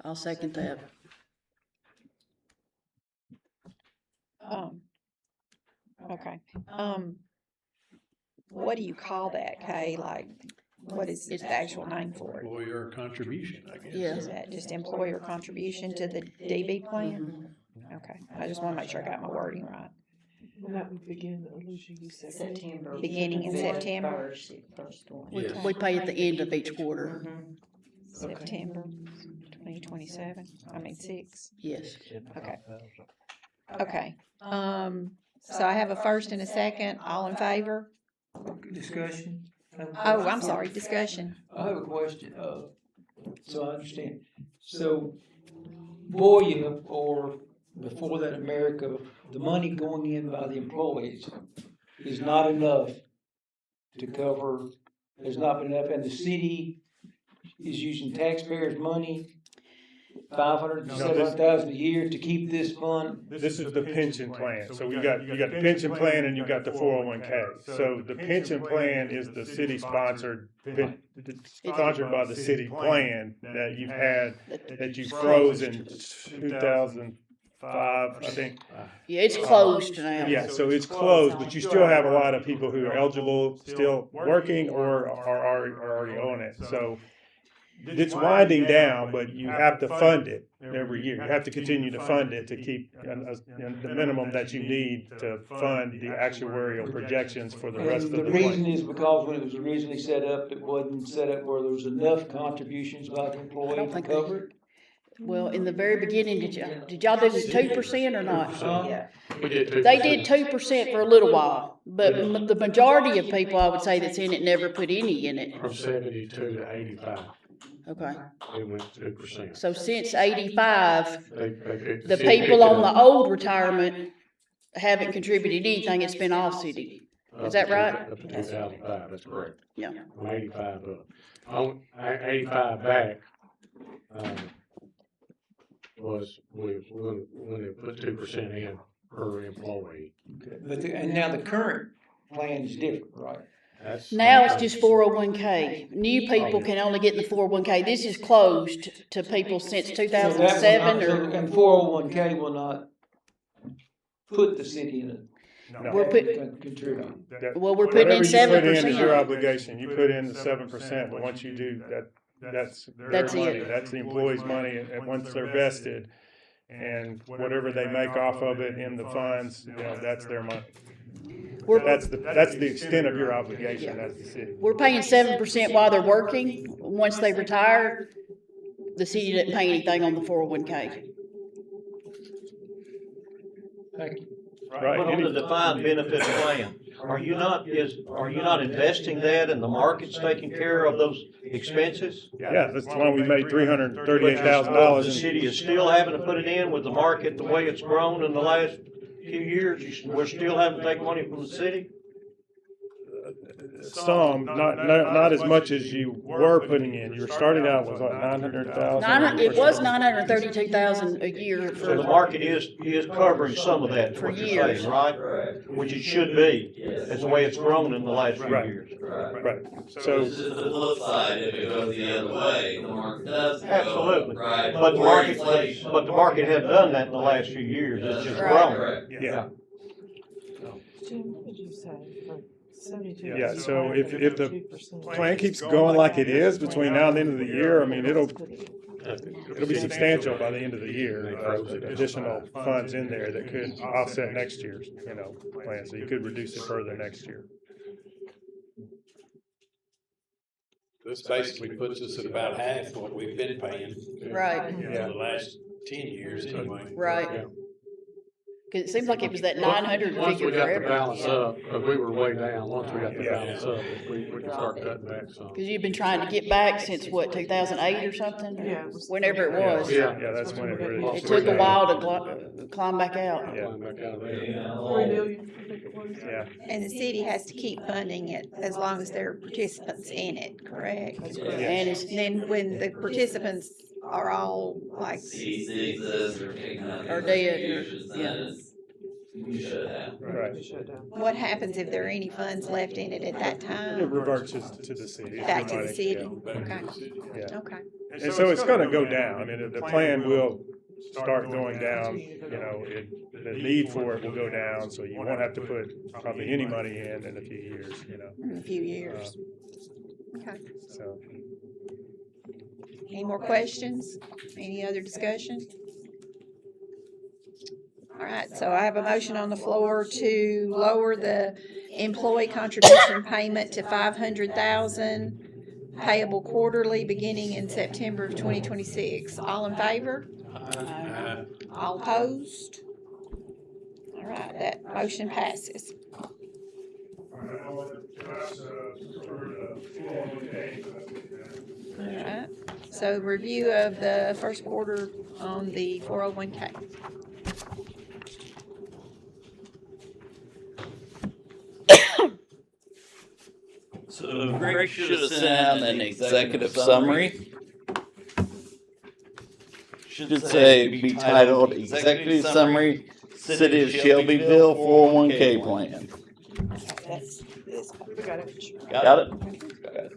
I'll second that. Okay. What do you call that, Kay? Like, what is the actual name for it? Employer contribution, I guess. Yeah. Is that just employer contribution to the DB plan? Okay, I just want to make sure I got my wording right. And that would begin, Alicia, you said. September. Beginning in September? First one. Yes. We pay at the end of each quarter. Mhm. September 2027, I mean 6. Yes. Okay. Okay, so I have a first and a second, all in favor? Discussion? Oh, I'm sorry, discussion. I have a question, so I understand. So, Voya, or before that America, the money going in by the employees is not enough to cover, there's not been enough, and the city is using taxpayers' money, 500 to 700,000 a year to keep this fund. This is the pension plan. So you got the pension plan and you got the 401k. So the pension plan is the city sponsored, sponsored by the city plan that you've had, that you froze in 2005, I think. Yeah, it's closed now. Yeah, so it's closed, but you still have a lot of people who are eligible, still working, or are already on it. So it's winding down, but you have to fund it every year. You have to continue to fund it to keep the minimum that you need to fund the actuarial projections for the rest of And the the reason plan. is because when it was originally set up, it wasn't set up where there was enough contributions by the employee to cover it. Well, in the very beginning, did y'all do 2% or not? Yeah. We did 2%. They did 2% for a little while, but the majority of people, I would say, that's in it never put any in it. From 72 to 85, Okay. it went 2%. So since 85, the city picked people it on up the old retirement haven't contributed anything. It's been all city. Is that right? Up to 2005, that's correct. Yeah. From 85 up. On 85 back, was when they put 2% in per employee. But and now the current plan is different, right? Now it's just 401k. New people can only get in the 401k. This is closed to people since 2007 or. And 401k will not put the city in it. No. We're put, Contribute. well, we're putting in Whatever you put in is your 7%. obligation. You put in the 7%, but once you do that, that's their That's money. it. That's the employee's money, and once they're vested, and whatever they make off of it in the funds, you know, that's their money. That's the extent of your obligation as the city. We're paying 7% while they're working. Once they retire, the city doesn't pay anything on the 401k. Thank you. Right. But on the defined benefit plan, are you not investing that and the market's taking care of those expenses? Yeah, that's why we made The $338,000. city is still having to put it in with the market the way it's grown in the last few years. We're still having to take money from the city? Some, not as much as you were putting in. You were starting out with what, 900,000? It was 932,000 a year So the for, market is covering some of that, For what you're years. saying, right? Correct. Which it should be, Yes. as the way it's grown in the last few Right. years. Right. So This is the flip side, if it goes the other way, the market does go. Absolutely. Right. But the Or market, inflation. but the market hasn't done that in the last few years. It's just Right. grown. Correct. yeah. Jim, what did you say? For 72? Yeah, so if the plan keeps going like it is between now and the end of the year, I mean, it'll be substantial by the end of the year. Additional funds in there that could offset next year's, plan. So you could reduce it further next year. This basically puts us at about half what we've been paying. Right. For the last 10 years anyway. right. Because it seems like it was that 900 Once we figure got the forever. balance up, because we were way down, once we got the balance up, we could start cutting back some. Because you've been trying to get back since what, 2008 or something? Yeah, it was- Whenever it was. Yeah. Yeah, that's when it really. It took a while to climb back out. Yeah. Climb back out of there. 3 million, I think it was. Yeah. And the city has to keep funding it as long as there are participants in it, correct? And it's, And then when the participants are all like, C6s are taking up. Or dead, contributions, yeah. then it's- you should have. Right. Shut down. what happens if there are any funds left in it at that It time? reverts to the city. Back to the Money, city? yeah. Okay, Yeah. okay. And so it's gonna go down. I mean, the plan will start going down, the need for it will go down, so you won't have to put probably any money in a few years, In a few years. Okay. so. Any more questions? Any other discussion? All right, so I have a motion on the floor to lower the employee contribution payment to $500,000 payable quarterly beginning in September of 2026. All in favor? All opposed? All right, that motion passes. All right, so review of the first quarter on the 401K. So Greg should have sent out an executive summary. Should say, be titled Executive Summary, City of Shelbyville 401K Plan. That's this. We got it. Got it? Got it.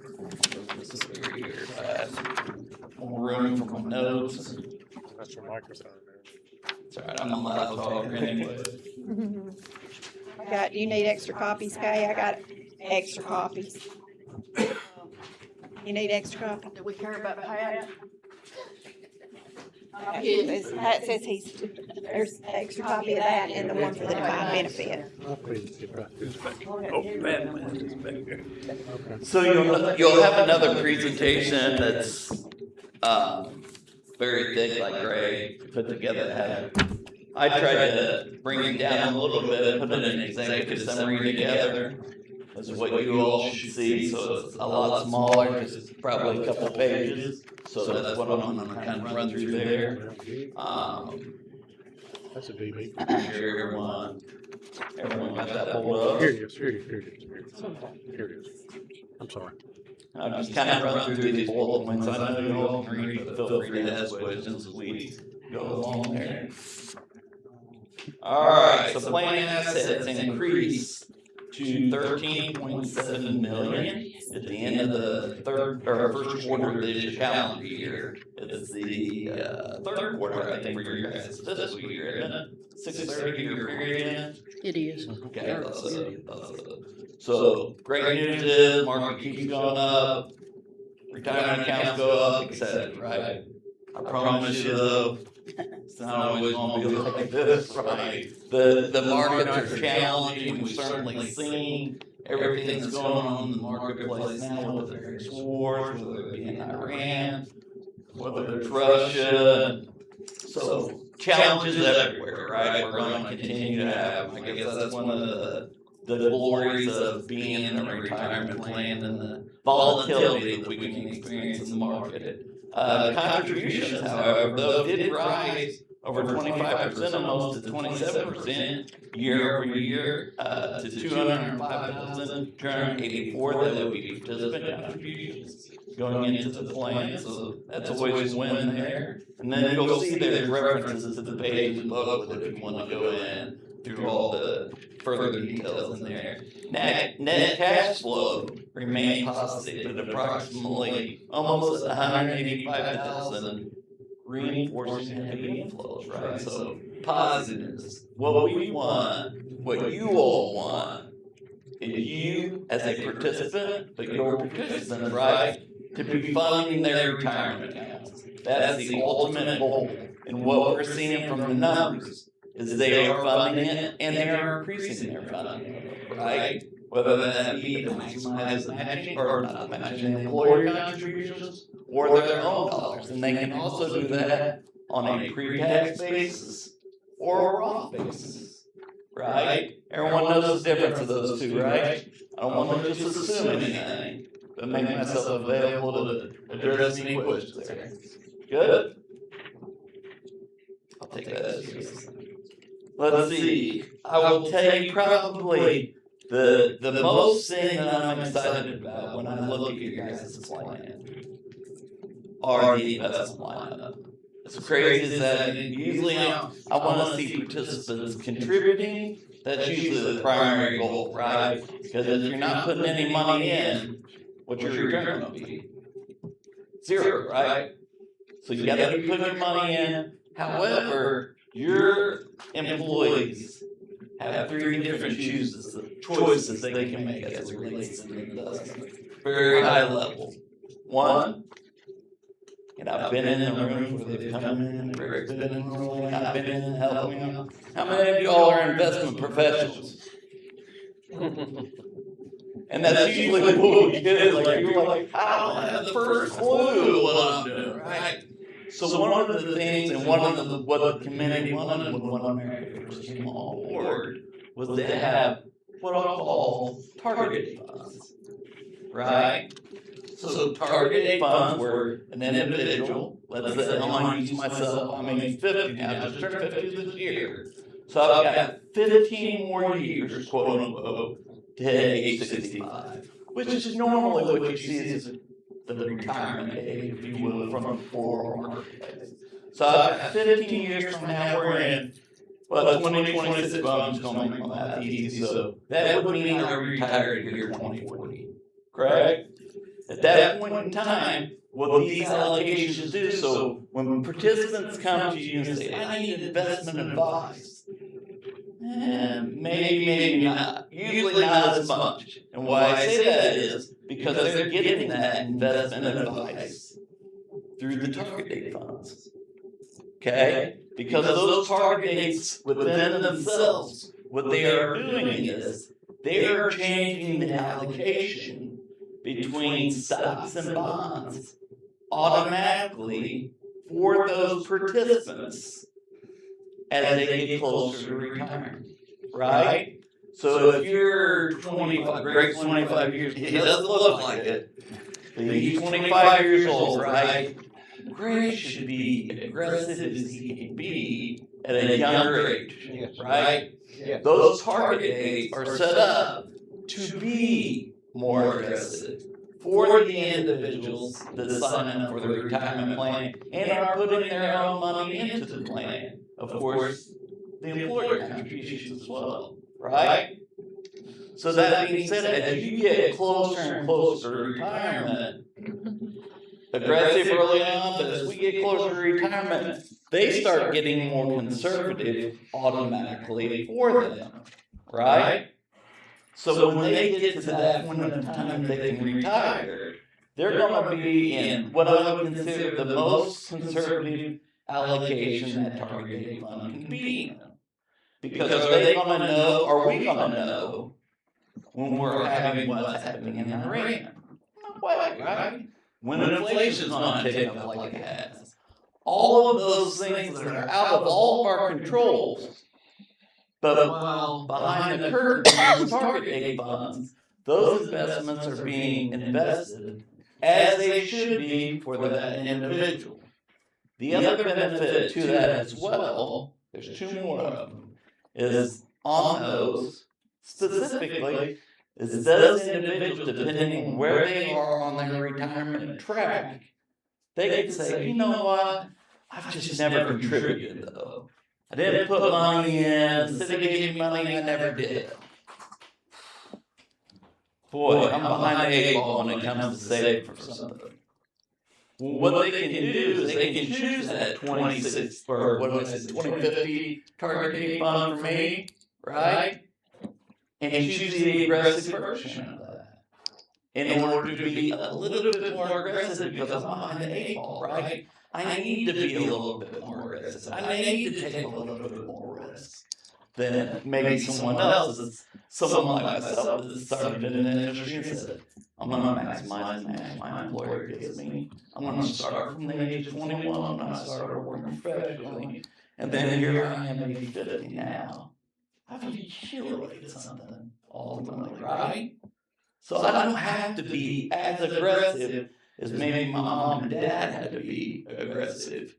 This is over here. I have more room for my notes. That's your microphone. It's all right, I'm a loud talker anyway. You need extra copies, Kay? I got extra copies. You need extra copies? Do we care about Pat? Pat says there's extra copy of that and the one for the defined benefit. So you'll have another presentation that's very thick, like Greg put together. I tried to bring it down a little bit, put an executive summary together. That's what you all should see, so it's a lot smaller, just probably a couple pages. So that's what I'm gonna kind of run through there. That's a BB. I'm sure everyone got that pulled up. Here it is, here it is, here it is. Here it is. I'm sorry. I'll just kind of run through these bullet points. I know you all can read, but feel free to ask questions as we go along there. All right, so plan assets increase to 13.7 million at the end of the first quarter of this calendar year. It's the third quarter, I think, for your guys' fiscal year, isn't it? 6/30 year period. It is. Okay, so great news is market keeps going up, retirement accounts go up, etc. Right? I promise you though, it's not always going to be like this, right? The markets are challenging. We've certainly seen everything that's going on in the marketplace now with the various wars, whether it be in Iran, whether it's Russia. So challenges everywhere, right? We're going to continue to have. I guess that's one of the glories of being in a retirement plan and the volatility that we can experience in the market. Contributions, however, though, did rise over 25%, almost to 27% year over year, to 205,284 that would be participant contributions going into the plan. So that's always a win there. And then you'll see there's references to the page above if you want to go in through all the further details in there. Net cash flow remained positive at approximately almost 185,000, reinforcing heavy inflows, right? So positives. What we want, what you all want, is you as a participant, but your participants, right, to be funding their retirement accounts. That's the ultimate goal. And what we're seeing from the numbers is they are funding it and they are increasing their funding, right? Whether that be to maximize matching or not matching employer contributions or their own dollars. And they can also do that on a pre-tax basis or a Roth basis, right? Everyone knows the difference of those two, right? I don't want to just assume anything, but make myself available to address any questions there. Good? I'll take that seriously. Let's see. I will tell you probably the most thing that I'm excited about when I look at your guys' plan are the investment lineup. As crazy as that, usually I want to see participants contributing. That's usually the primary goal, right? Because if you're not putting any money in, what's your return going to be? Zero, right? So you got to be putting your money in. However, your employees have three different choices they can make as it relates to the investment. Very high level. One, And I've been in the rooms where they've come in and Rick's been in the room, I've been in and helping them. How many of y'all are investment professionals? And that's usually what we get, like, you're like, I don't have the first clue what I'm doing, right? So one of the things, and what the committee wanted when America first came on board, was to have what I'll call target date funds, right? So target date funds were an individual, let's say, I'm gonna use myself, I'm 50 now, just turned 50 this year. So I've got 15 more years, quote unquote, to hit age 65, which is normally what you see as the retirement age, if you will, from the 401 marketplace. So I've got 15 years from now, we're in, 2026, but I'm just gonna make my math easy, so that would mean I retire in the year 2040, correct? At that point in time, what these allocations do, so when participants come to you and say, I need investment advice, maybe not. Usually not as much. And why I say that is because they're getting that investment advice through the target date funds. Okay? Because those target dates within themselves, what they are doing is they are changing the allocation between stocks and bonds automatically for those participants as they get closer to retirement, right? So if you're 25, Greg's 25 years, he doesn't look like it, but he's 25 years old, right? Greg should be aggressive as he can be at a younger age, right? Those target dates are set up to be more aggressive for the individuals that sign up for the retirement plan and are putting their own money into the plan. Of course, the employer contributions as well, right? So that being said, as you get closer and closer to retirement, aggressive early on, but as we get closer to retirement, they start getting more conservative automatically for them, right? So when they get to that point in time they can retire, they're going to be in what I would consider the most conservative allocation that target date fund can be in. Because are they going to know, are we going to know when we're having what's happening in Iran? Not quite, right? When inflation's not taking up like it has. All of those things that are out of all of our controls. But while behind the curtain from those target date funds, those investments are being invested as they should be for that individual. The other benefit to that as well, there's two more of them, is on those specifically, is those individuals, depending on where they are on their retirement track, they could say, you know what, I've just never contributed though. I didn't put money in, the city gave me money, I never did. Boy, I'm behind the 8 ball when it comes to saving for something. Well, what they can do is they can choose that 26, or what was it, 2050 target date fund for me, right? And choose the aggressive version of that. In order to be a little bit more aggressive because I'm behind the 8 ball, right? I need to be a little bit more aggressive. I need to take a little bit more risk than maybe someone else, someone like myself that started in the industry and said, I'm going to maximize the match my employer gives me. I'm going to start from the age of 21 when I started working professionally. And then here I am at age 50 now. I've accumulated something ultimately, right? So I don't have to be as aggressive as maybe my mom and dad had to be aggressive.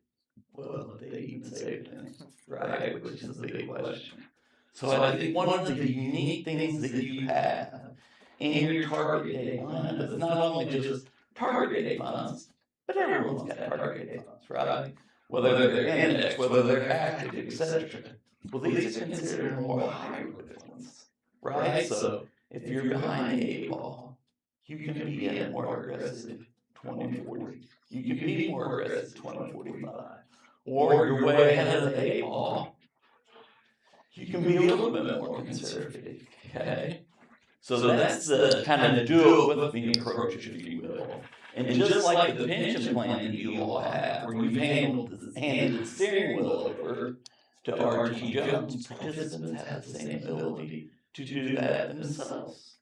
Well, they even saved things, right? Which is a big question. So I think one of the unique things that you have in your target date fund is not only just target date funds, but everyone's got target date funds, right? Whether they're indexed, whether they're active, etc. Well, these are considered more hybrid ones, right? So if you're behind the 8 ball, you can be in more aggressive 2040. You can be more aggressive 2045. Or you're way ahead of the 8 ball, you can be a little bit more conservative, okay? So that's the kind of do it with me approach, if you will. And just like the pension plan that you all have, where you've handed the steering wheel over to R.T. Jones, participants have the same ability to do that themselves.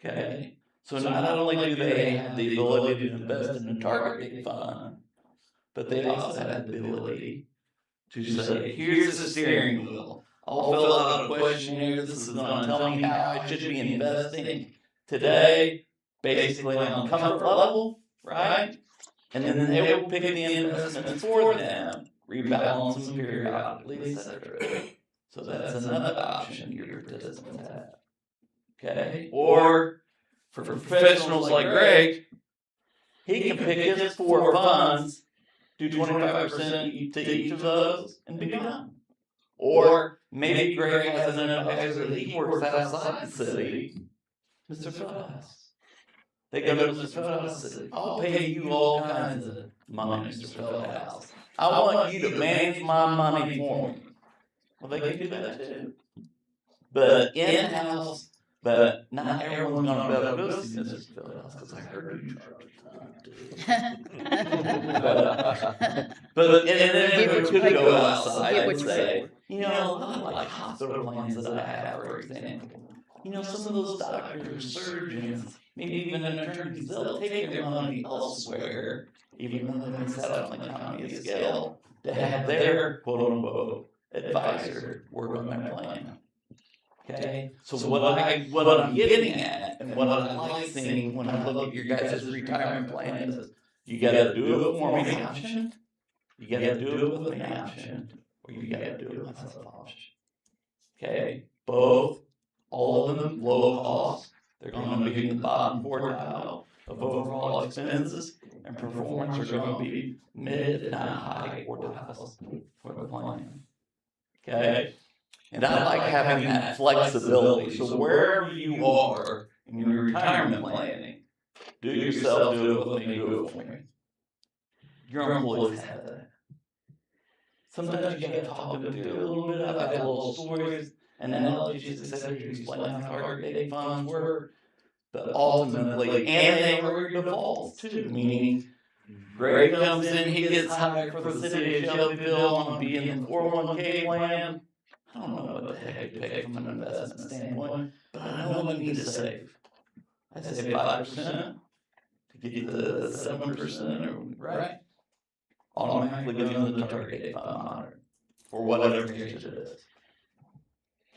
Okay? So not only do they have the ability to invest in a target date fund, but they also have the ability to say, here's the steering wheel. I'll fill out a questionnaire. This is going to tell me how I should be investing today, basically on comfort level, right? And then they will pick the investments for them, rebalance them periodically, etc. So that's another option your participants have. Okay? Or for professionals like Greg, he can pick his 4 funds, do 25% to each of those, and be done. Or maybe Greg has an advisor that he works outside the city, Mr. Feldhouse. They go to Mr. Feldhouse and say, I'll pay you all kinds of money, Mr. Feldhouse. I want you to manage my money for me. Well, they can do that too. But in-house, but not everyone's going to be able to go see Mr. Feldhouse because I heard you charge a ton. But and then we could go outside and say, you know, a lot like hospital plans that I have, for example. You know, some of those doctors, surgeons, maybe even attorneys, they'll take their money elsewhere, even though they set up on the county scale, to have their quote-unquote advisor work on their plan. Okay? So what I'm getting at, and what I like seeing when I look at your guys' retirement plan is, you gotta do it for me option, you gotta do it with me option, or you gotta do it myself option. Okay? Both, all of them low cost. They're going to be in the bottom quartile of overall expenses, and performance are going to be mid, if not high quartiles for the plan. Okay? And I like having that flexibility. So wherever you are in your retirement planning, do it yourself, do it with me, do it for me. Your employees have that. Sometimes you got to talk them through a little bit. I've got little stories, analogies, etc. to explain how target date funds work. But ultimately, and they are defaults too, meaning Greg comes in, he gets hired for the city of Shelbyville, want to be in the 401k plan. I don't know what the heck to pick from an investment standpoint, but I know what I need to save. I save 5% to get the 7%, right? Automatically goes into the target date fund monitor for whatever age it is.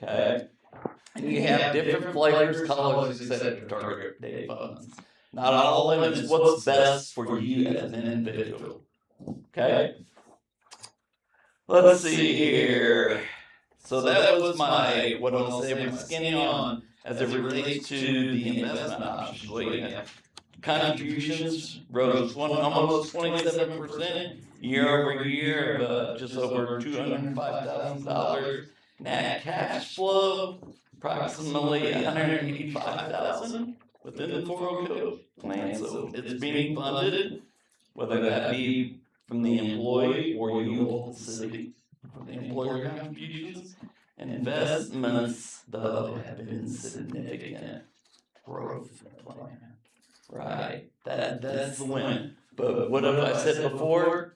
Okay? And you have different flavors, colors, etc. target date funds. Not all of them is what's best for you as an individual. Okay? Let's see here. So that was my, what I'll say, my skinny on as it relates to the investment options. Well, yeah. Contributions rose almost 27% year over year, just over $205,000. Net cash flow, approximately $185,000 within the 401k plan. So it's being funded, whether that be from the employee or you all, the city, from the employer contributions. Investments, though, have been significant growth in the plan. Right, that's the win. But what have I said before?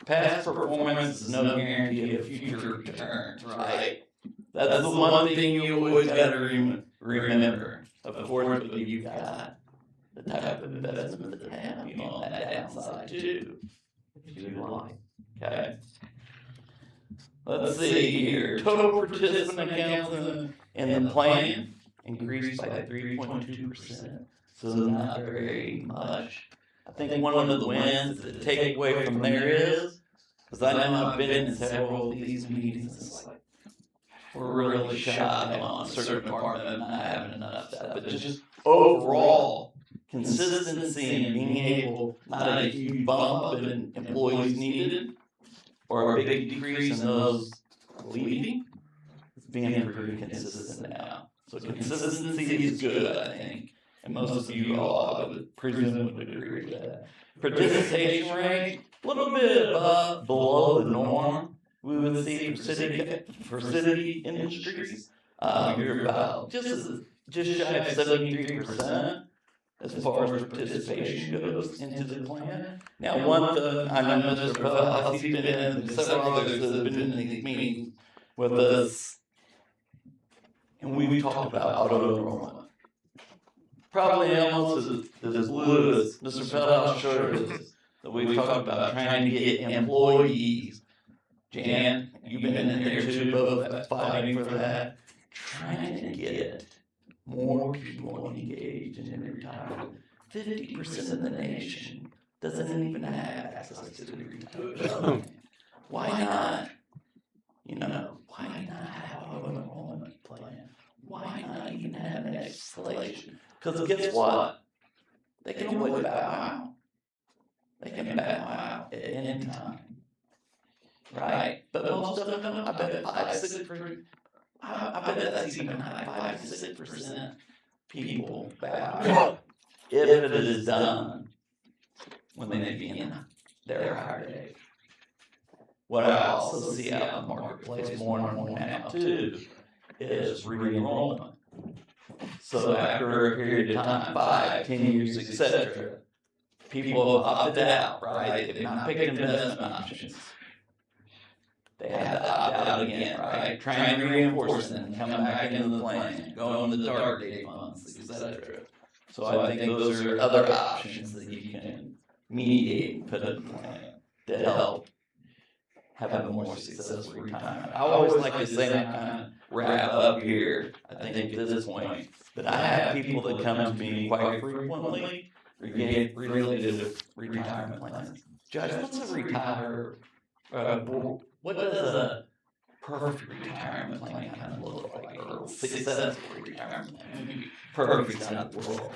Past performance is no guarantee of future returns, right? That's the one thing you always got to remember. Of course, but you've got the type of investment that have you on that downside too, if you like. Okay. Let's see here. Total participant accounts in the plan increased by 3.2%. So not very much. I think one of the wins, the takeaway from there is, because I know I've been in several of these meetings, it's like, we're really shy on a certain department and not having enough stuff. But just overall, consistency in being able, not a huge bump up in employees needed, or a big decrease in those leaving, it's being pretty consistent now. So consistency is good, I think. And most of you all, I would presume, would agree with that. Participation rate, a little bit below the norm we would see for city industries. You're about just just shy of 73% as far as participation goes into the plan. Now, one thing, I know Mr. Feldhouse, he's been in, several others that have been in these meetings with us, and we've talked about auto enrollment. Probably almost as blue as Mr. Feldhouse shirt is, that we've talked about trying to get employees. Jan, you've been in there too, both fighting for that, trying to get more people engaged in retirement. 50% of the nation doesn't even have access to the retirement. Why not? You know, why not have an auto enrollment plan? Why not even have an escalation? Because guess what? They can always bow out. They can bow out at any time. Right? But most of them don't. I bet 5-6%. I bet that's even high. 5-6% people bow out if it is done when they be in their higher age. What I also see out in the marketplace more and more now too is re-enrollment. So after a period of time, 5, 10 years, etc., people have opted out, right? They've not picked investment options. They have to opt out again, right? Trying to reinforce them, come back into the plan, go on the target date funds, etc. So I think those are other options that you can mediate and put in the plan to help have a more successful retirement. I always like to say, and I kind of wrap up here, I think at this point, that I have people that come to me quite frequently related to retirement plans. Judge, what's what does a perfect retirement plan kind of look like, or successful retirement plan? Perfect's not the world.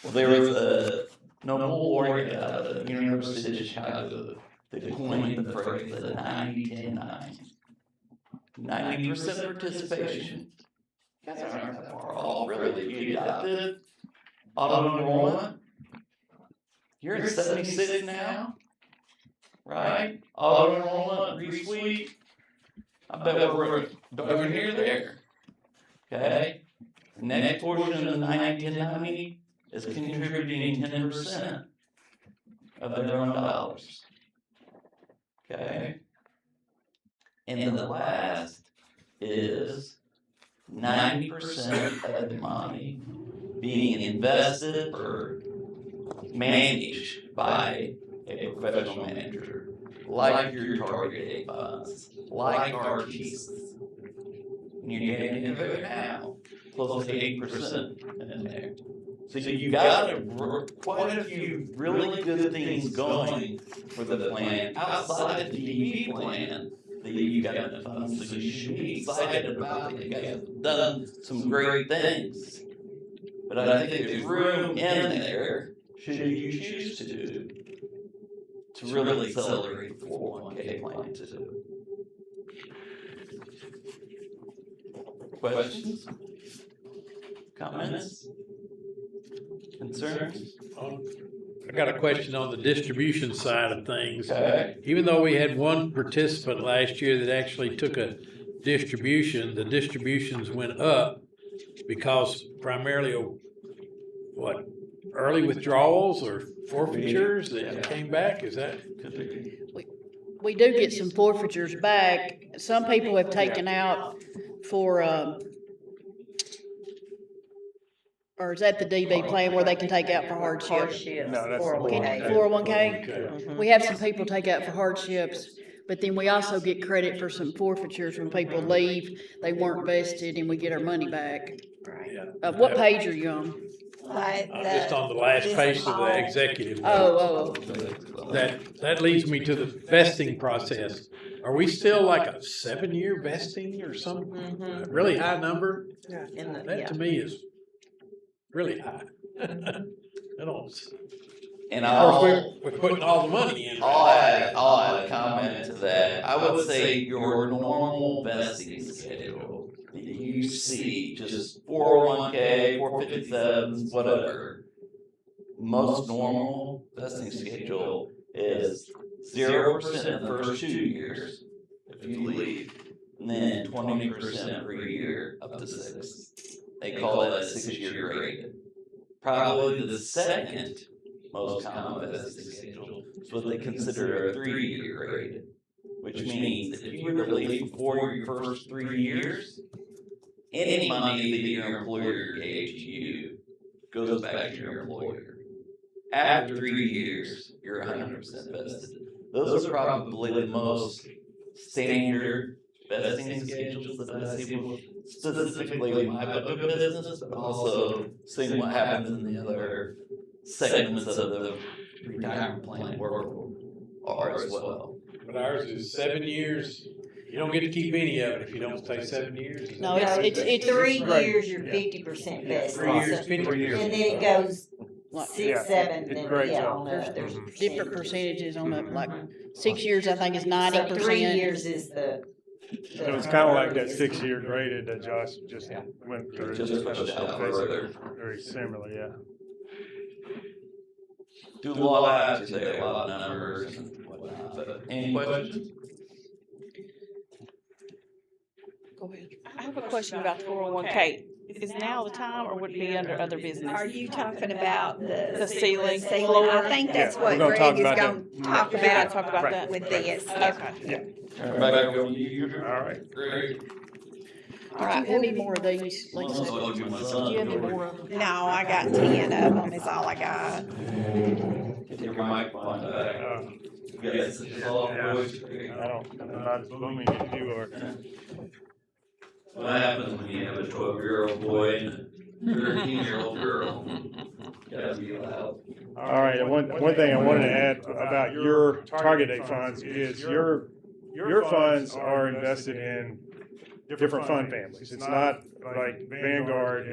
Well, there was a Nobel laureate out of the University of Chicago that coined the phrase the 90-10-90. 90% participation. You guys aren't that far off, really. If you adopted auto enrollment, you're at 76 now, right? Auto enrollment, re-suite. I bet we're over here there. Okay? The next portion of the 90-10-90 is contributing 10% of their own dollars. Okay? And the last is 90% of the money being invested or managed by a professional manager, like your target date funds, like RTs. And you're getting into it now, close to 8% in there. So you've got quite a few really good things going for the plan outside of the DB plan that you've got in the funds. So you should be excited about that. You guys have done some great things. But I think there's room in there, should you choose to really accelerate the 401k plan too. Questions? Comments? Concerns? I got a question on the distribution side of things. Okay. Even though we had one participant last year that actually took a distribution, the distributions went up because primarily of what, early withdrawals or forfeitures that came back? Is that? We do get some forfeitures back. Some people have taken out for, or is that the DB plan where they can take out for hardship? No, that's 401k. 401k? We have some people take out for hardships, but then we also get credit for some forfeitures when people leave, they weren't vested, and we get our money back. What page are you on? I'm just on the last page of the executive. Oh. That leads me to the vesting process. Are we still like a 7-year vesting or some really high number? That to me is really high. I don't. And of course, we're putting all the money in. I'll add a comment to that. I would say your normal vesting schedule that you see, just 401k, 457s, whatever. Most normal vesting schedule is 0% in the first 2 years if you leave, and then 20% per year up to 6. They call that a 6-year rated. Probably the second most common vesting schedule is what they consider a 3-year rated, which means that if you were to leave before your first 3 years, any money that your employer gave to you goes back to your employer. After 3 years, you're 100% vested. Those are probably the most standard vesting schedules that I see, specifically in my book of business, but also seeing what happens in the other segments of the retirement plan world are as well. But ours is 7 years. You don't get to keep any of it if you don't stay 7 years. No, it's 3 Right. years, you're 50% vested. 3 years, 50 And years. then it goes like, 6, 7, it then, grades yeah, up. on there's up. different percentages on the, like, 6 years, I think is So 90%. 3 years is the. So it's kind of like that 6-year graded that Josh just went through. Just pushed out further. Very similar, yeah. Do a lot of today, a lot of numbers and whatnot. But any questions? Go ahead. I have a question about the 401k. Is now the time, or would it be under other business? Are you talking about The ceiling, ceiling? floor? I think that's Yeah, what we're gonna Greg talk is about gonna that. talk We're gonna about talk about that. with this. Okay. Back over to you. All right. Great. Do All you right. have any more of these, Lisa? Well, I'll give my Do son. you have any more of them? No, I got 10 of them is all I got. Take your microphone back. Yes, it's all voice. I'm not as booming as you are. What happens when you have a 12-year-old boy and a 13-year-old girl? Gotta be loud. All right, and one thing I wanted to add about your target date funds is your funds are invested in different fund families. It's not like Vanguard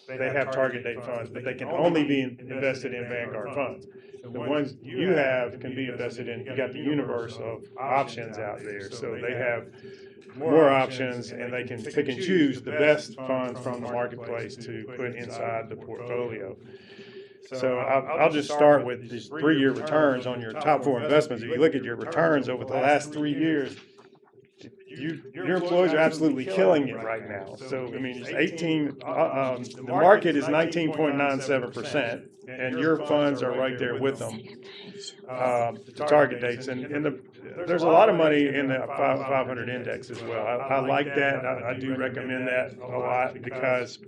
they have target date funds, but they can only be invested in Vanguard funds. The ones you have can be invested in, you got the universe of options out there, so they have more options and they can pick and choose the best funds from the marketplace to put inside the portfolio. So I'll just start with these 3-year returns on your top 4 investments. If you look at your returns over the last 3 years, your employees are absolutely killing it right now. So, I mean, it's 18, the market is 19.97%, and your funds are right there with them, the target dates. And there's a lot of money in the 500 index as well. I like that. I do recommend that a lot because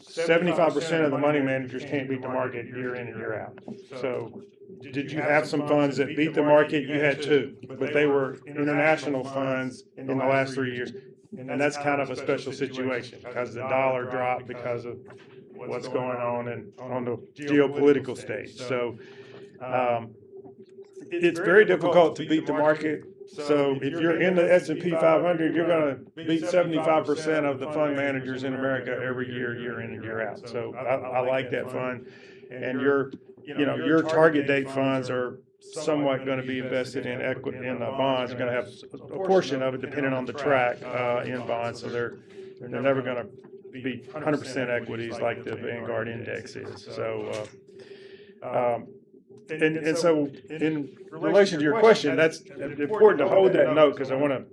75% of the money managers can't beat the market year in and year out. So did you have some funds that beat the market? You had 2, but they were international funds in the last 3 years. And that's kind of a special situation because the dollar dropped because of what's going on on the geopolitical stage. So it's very difficult to beat the market. So if you're in the S&P 500, you're going to beat 75% of the fund managers in America every year, year in and year out. So I like that fund. And your target date funds are somewhat going to be invested in equity in bonds. You're going to have a portion of it depending on the track in bonds. So they're never going to be 100% equities like the Vanguard index is. So. And so in relation to your question, that's important to hold that note because I want to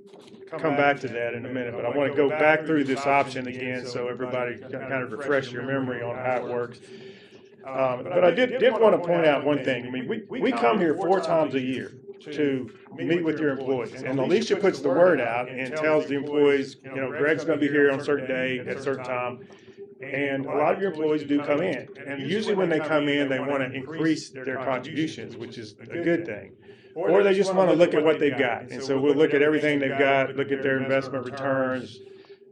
come back to that in a minute, but I want to go back through this option again so everybody can kind of refresh your memory on how it works. But I did want to point out one thing. I mean, we come here 4 times a year to meet with your employees, and Alicia puts the word out and tells the employees, Greg's going to be here on a certain day at a certain time. And a lot of your employees do come in. And usually when they come in, they want to increase their contributions, which is a good thing. Or they just want to look at what they've got. And so we'll look at everything they've got, look at their investment returns,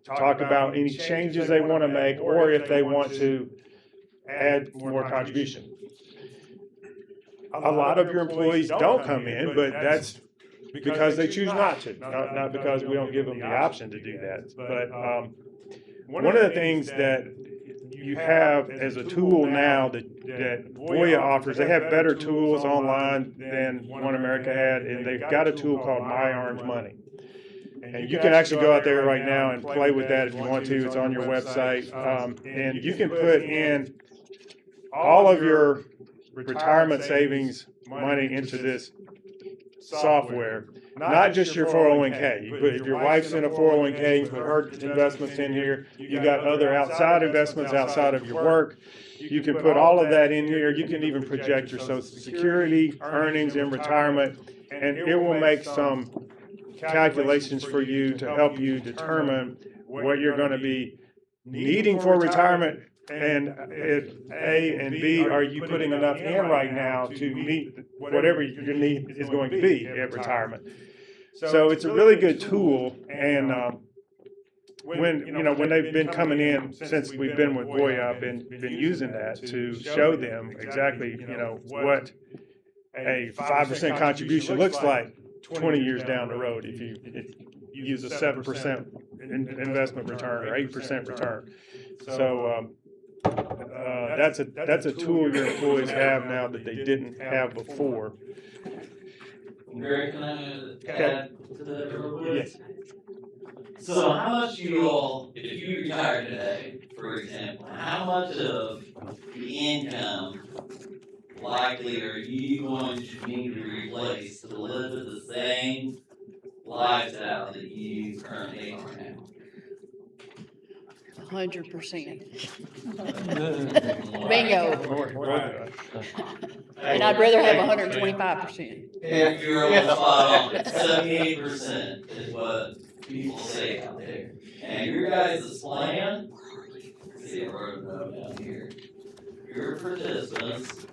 talk about any changes they want to make, or if they want to add more contribution. A lot of your employees don't come in, but that's because they choose not to, not because we don't give them the option to do that. But one of the things that you have as a tool now that Voya offers, they have better tools online than One America had, and they've got a tool called My Orange Money. And you can actually go out there right now and play with that if you want to. It's on your website. And you can put in all of your retirement savings money into this software, not just your 401k. But if your wife's in a 401k, you put her investments in here. You got other outside investments outside of your work. You can put all of that in here. You can even project your Social Security earnings in retirement, and it will make some calculations for you to help you determine what you're going to be needing for retirement. And A and B, are you putting enough in right now to meet whatever your need is going to be at retirement? So it's a really good tool. And when they've been coming in since we've been with Voya, I've been using that to show them exactly what a 5% contribution looks like 20 years down the road if you use a 7% investment return or 8% return. So that's a tool your employees have now that they didn't have before. Gary, can I add to that real quick? Yes. So how much do you all, if you retire today, for example, how much of the income likely are you going to need to replace to live at the same lifestyle that you currently are now? 100%. Bingo. And I'd rather have 125%. You're on spot on. 78% is what people say out there. And your guys' plan, see, I wrote a note down here. Your participants,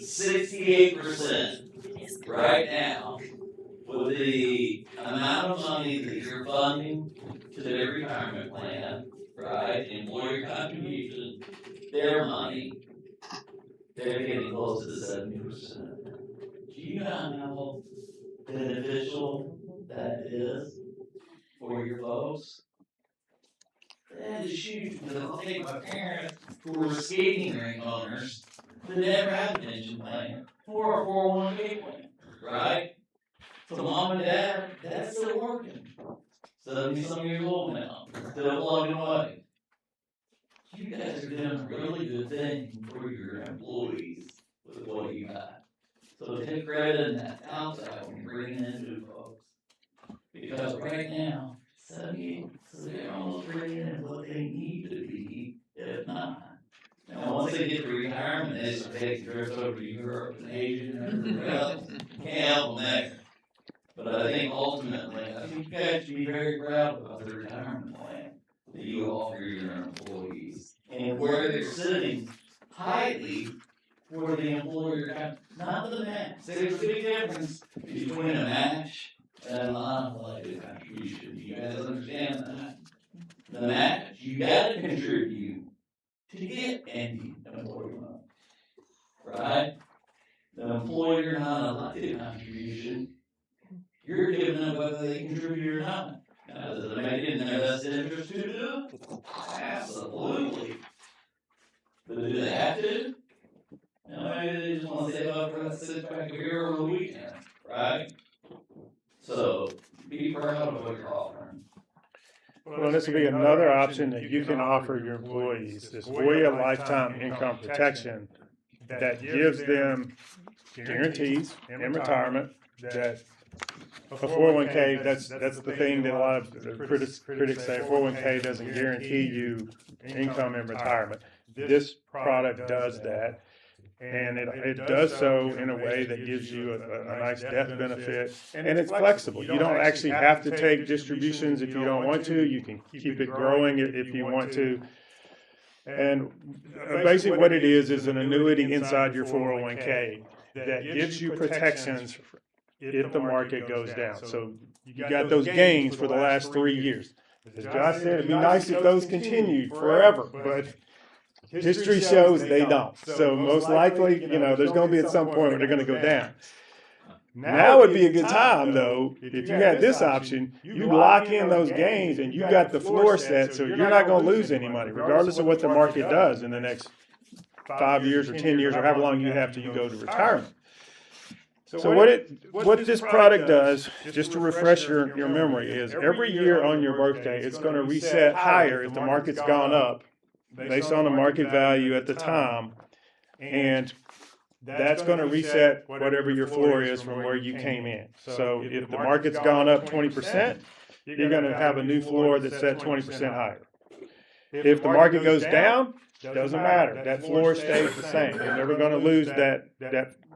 68% right now, with the amount of money that you're funding to their retirement plan, right, employer contribution, their money, they're getting close to 70%. Do you know how beneficial that is for your folks? That is huge, because I'll take my parents who were skating rink owners that never had a pension plan or a 401k plan, right? So mom and dad, dad's still working. 70-some years old now, still plugging away. You guys are doing a really good thing for your employees with what you got. So take credit in that outside when you're bringing in new folks. Because right now, 78, so they're almost bringing in what they need to be, if not. Now, once they get to retirement, they start taking trips over to Europe and Asia and everywhere else. Can't help them there. But I think ultimately, I think you guys should be very proud about the retirement plan that you offer your employees and where they're sitting highly for the employer, not the match. There's a big difference between a match and a non-elected contribution. You guys understand that? The match, you gotta contribute to get any employer money, right? The employer non-elected contribution, you're giving them whether they contribute or not. Now, does it make it in their best interest to do it? Absolutely. But do they have to? No, maybe they just want to save up for that sit back here over the weekend, right? So, be proud of what you're offering. Well, this would be another option that you can offer your employees, this Voya Lifetime Income Protection that gives them guarantees in retirement that a 401k, that's the thing that a lot of the critics say, 401k doesn't guarantee you income in retirement. This product does that, and it does so in a way that gives you a nice death benefit, and it's flexible. You don't actually have to take distributions if you don't want to. You can keep it growing if you want to. And basically what it is an annuity inside your 401k that gives you protections if the market goes down. So you got those gains for the last 3 years. As Josh said, it'd be nice if those continued forever, but history shows they don't. So most likely, there's going to be at some point where they're going to go down. Now would be a good time, though, if you had this option, you lock in those gains and you got the floor set, so you're not going to lose any money, regardless of what the market does in the next 5 years or 10 years or however long you have till you go to retirement. So what this product does, just to refresh your memory, is every year on your birthday, it's going to reset higher if the market's gone up based on the market value at the time. And that's gonna reset whatever your floor is from where you came in. So if the market's gone up 20%, you're gonna have a new floor that's set 20% higher. If the market goes down, doesn't matter. That floor stays the same. You're never gonna lose that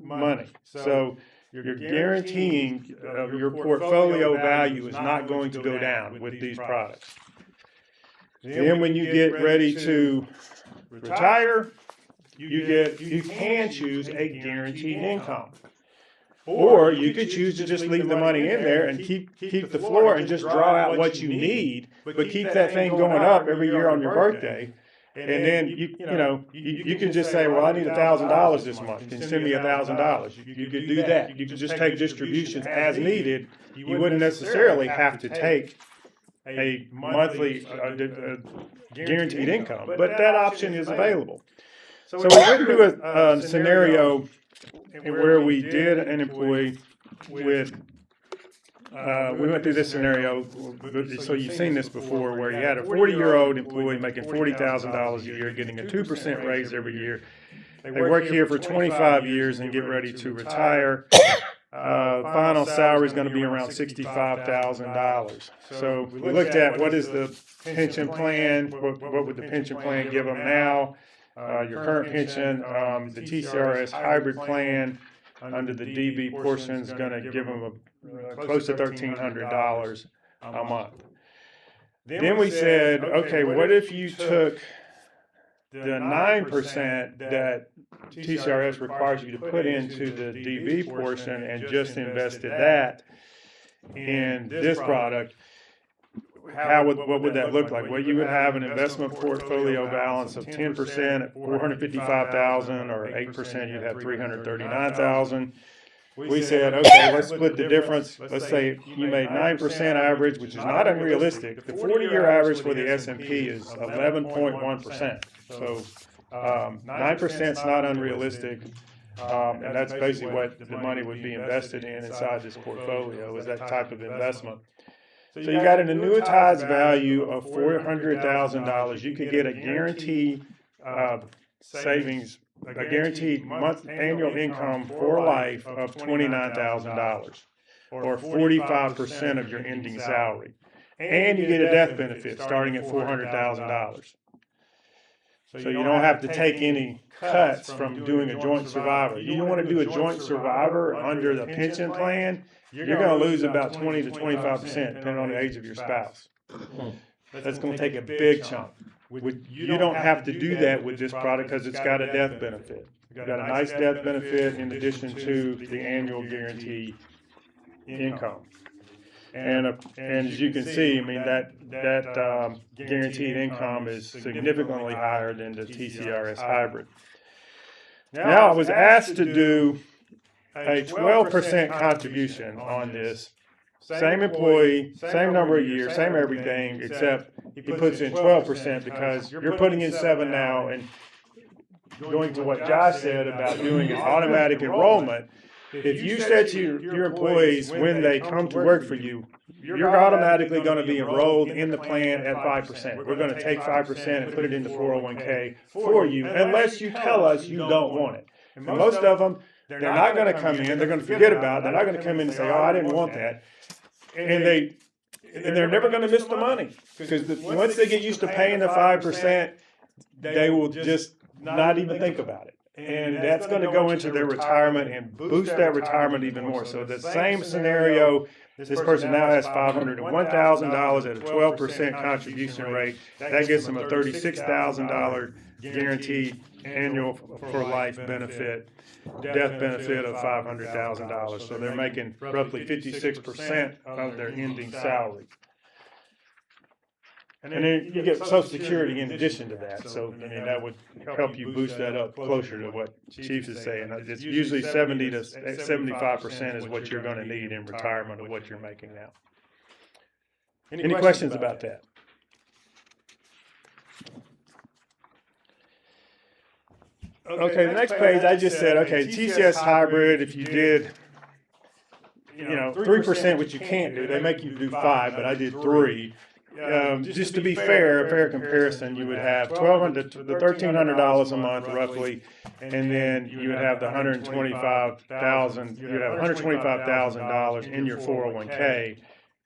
money. So you're guaranteeing your portfolio value is not going to go down with these products. Then when you get ready to retire, you can choose a guaranteed income. Or you could choose to just leave the money in there and keep the floor and just draw out what you need, but keep that thing going up every year on your birthday. And then you can just say, well, I need $1,000 this month. Can you send me $1,000? You could do that. You could just take distributions as needed. You wouldn't necessarily have to take a monthly guaranteed income, but that option is available. So we went through a scenario where we did an employee with, we went through this scenario, so you've seen this before, where you had a 40-year-old employee making $40,000 a year, getting a 2% raise every year. They work here for 25 years and get ready to retire. Final salary is going to be around $65,000. So we looked at what is the pension plan, what would the pension plan give them now, your current pension, the TCRS hybrid plan under the DB portion is going to give them close to $1,300 a month. Then we said, okay, what if you took the 9% that TCRS requires you to put into the DB portion and just invested that in this product? What would that look like? Well, you would have an investment portfolio balance of 10% at $455,000, or 8% you'd have $339,000. We said, okay, let's split the difference. Let's say you made 9% average, which is not unrealistic. The 40-year average for the S&P is 11.1%. So 9% is not unrealistic. And that's basically what the money would be invested in inside this portfolio, is that type of investment. So you got an annuitized value of $400,000. You could get a guaranteed savings, a guaranteed annual income for life of $29,000, or 45% of your ending salary. And you get a death benefit starting at $400,000. So you don't have to take any cuts from doing a joint survivor. You don't want to do a joint survivor under the pension plan, you're going to lose about 20 to 25%, depending on the age of your spouse. That's going to take a big chunk. You don't have to do that with this product because it's got a death benefit. You've got a nice death benefit in addition to the annual guaranteed income. And as you can see, I mean, that guaranteed income is significantly higher than the TCRS hybrid. Now, I was asked to do a 12% contribution on this. Same employee, same number of years, same everything, except he puts in 12% because you're putting in 7 now, and going to what Josh said about doing an automatic enrollment, if you said to your employees when they come to work for you, you're automatically going to be enrolled in the plan at 5%. We're going to take 5% and put it in the 401k for you, unless you tell us you don't want it. And most of them, they're not going to come in. They're going to forget about it. They're not going to come in and say, oh, I didn't want that. And they're never going to miss the money, because once they get used to paying the 5%, they will just not even think about it. And that's going to go into their retirement and boost that retirement even more. So the same scenario, this person now has $501,000 at a 12% contribution rate. That gets them a $36,000 guaranteed annual for life benefit, death benefit of $500,000. So they're making roughly 56% of their ending salary. And then you get Social Security in addition to that. So, I mean, that would help you boost that up closer to what Chief is saying. It's usually 70 to 75% is what you're going to need in retirement of what you're making now. Any questions about that? Okay, the next page, I just said, okay, TCS hybrid, if you did, 3%, which you can't do, they make you do 5, but I did 3. just to be fair, a fair comparison, you would have the $1,300 a month roughly, and then you would have the $125,000. You would have $125,000 in your 401k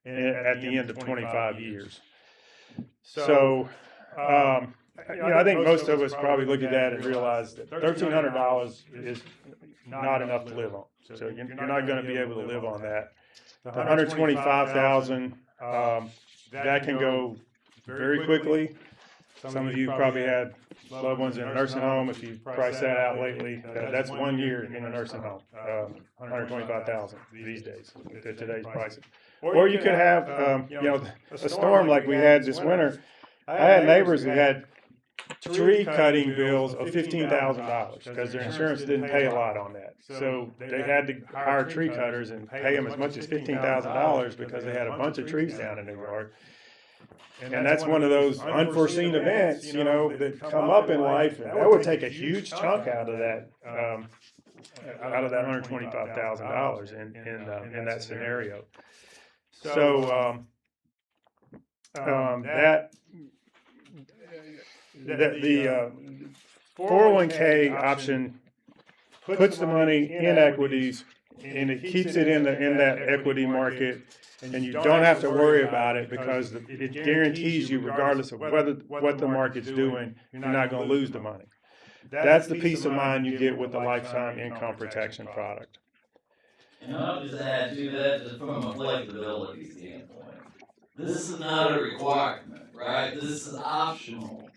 at the end of 25 years. So, I think most of us probably look at that and realize that $1,300 is not enough to live on. So you're not going to be able to live on that. The $125,000. That can go very quickly. Some of you probably had loved ones in a nursing home. If you've priced that out lately, that's 1 year in a nursing home, $125,000 these days at today's prices. Or you could have, a storm like we had this winter. I had neighbors who had tree cutting bills of $15,000 because their insurance didn't pay a lot on that. So they had to hire tree cutters and pay them as much as $15,000 because they had a bunch of trees down in their yard. And that's one of those unforeseen events, that come up in life. And that would take a huge chunk out of that $125,000 in that scenario. So the 401k option puts the money in equities, and it keeps it in that equity market, and you don't have to worry about it because it guarantees you, regardless of what the market's doing, you're not going to lose the money. That's the peace of mind you get with the lifetime income protection product. And I'll just add to that, just from a flexibility standpoint. This is not a requirement, right? This is optional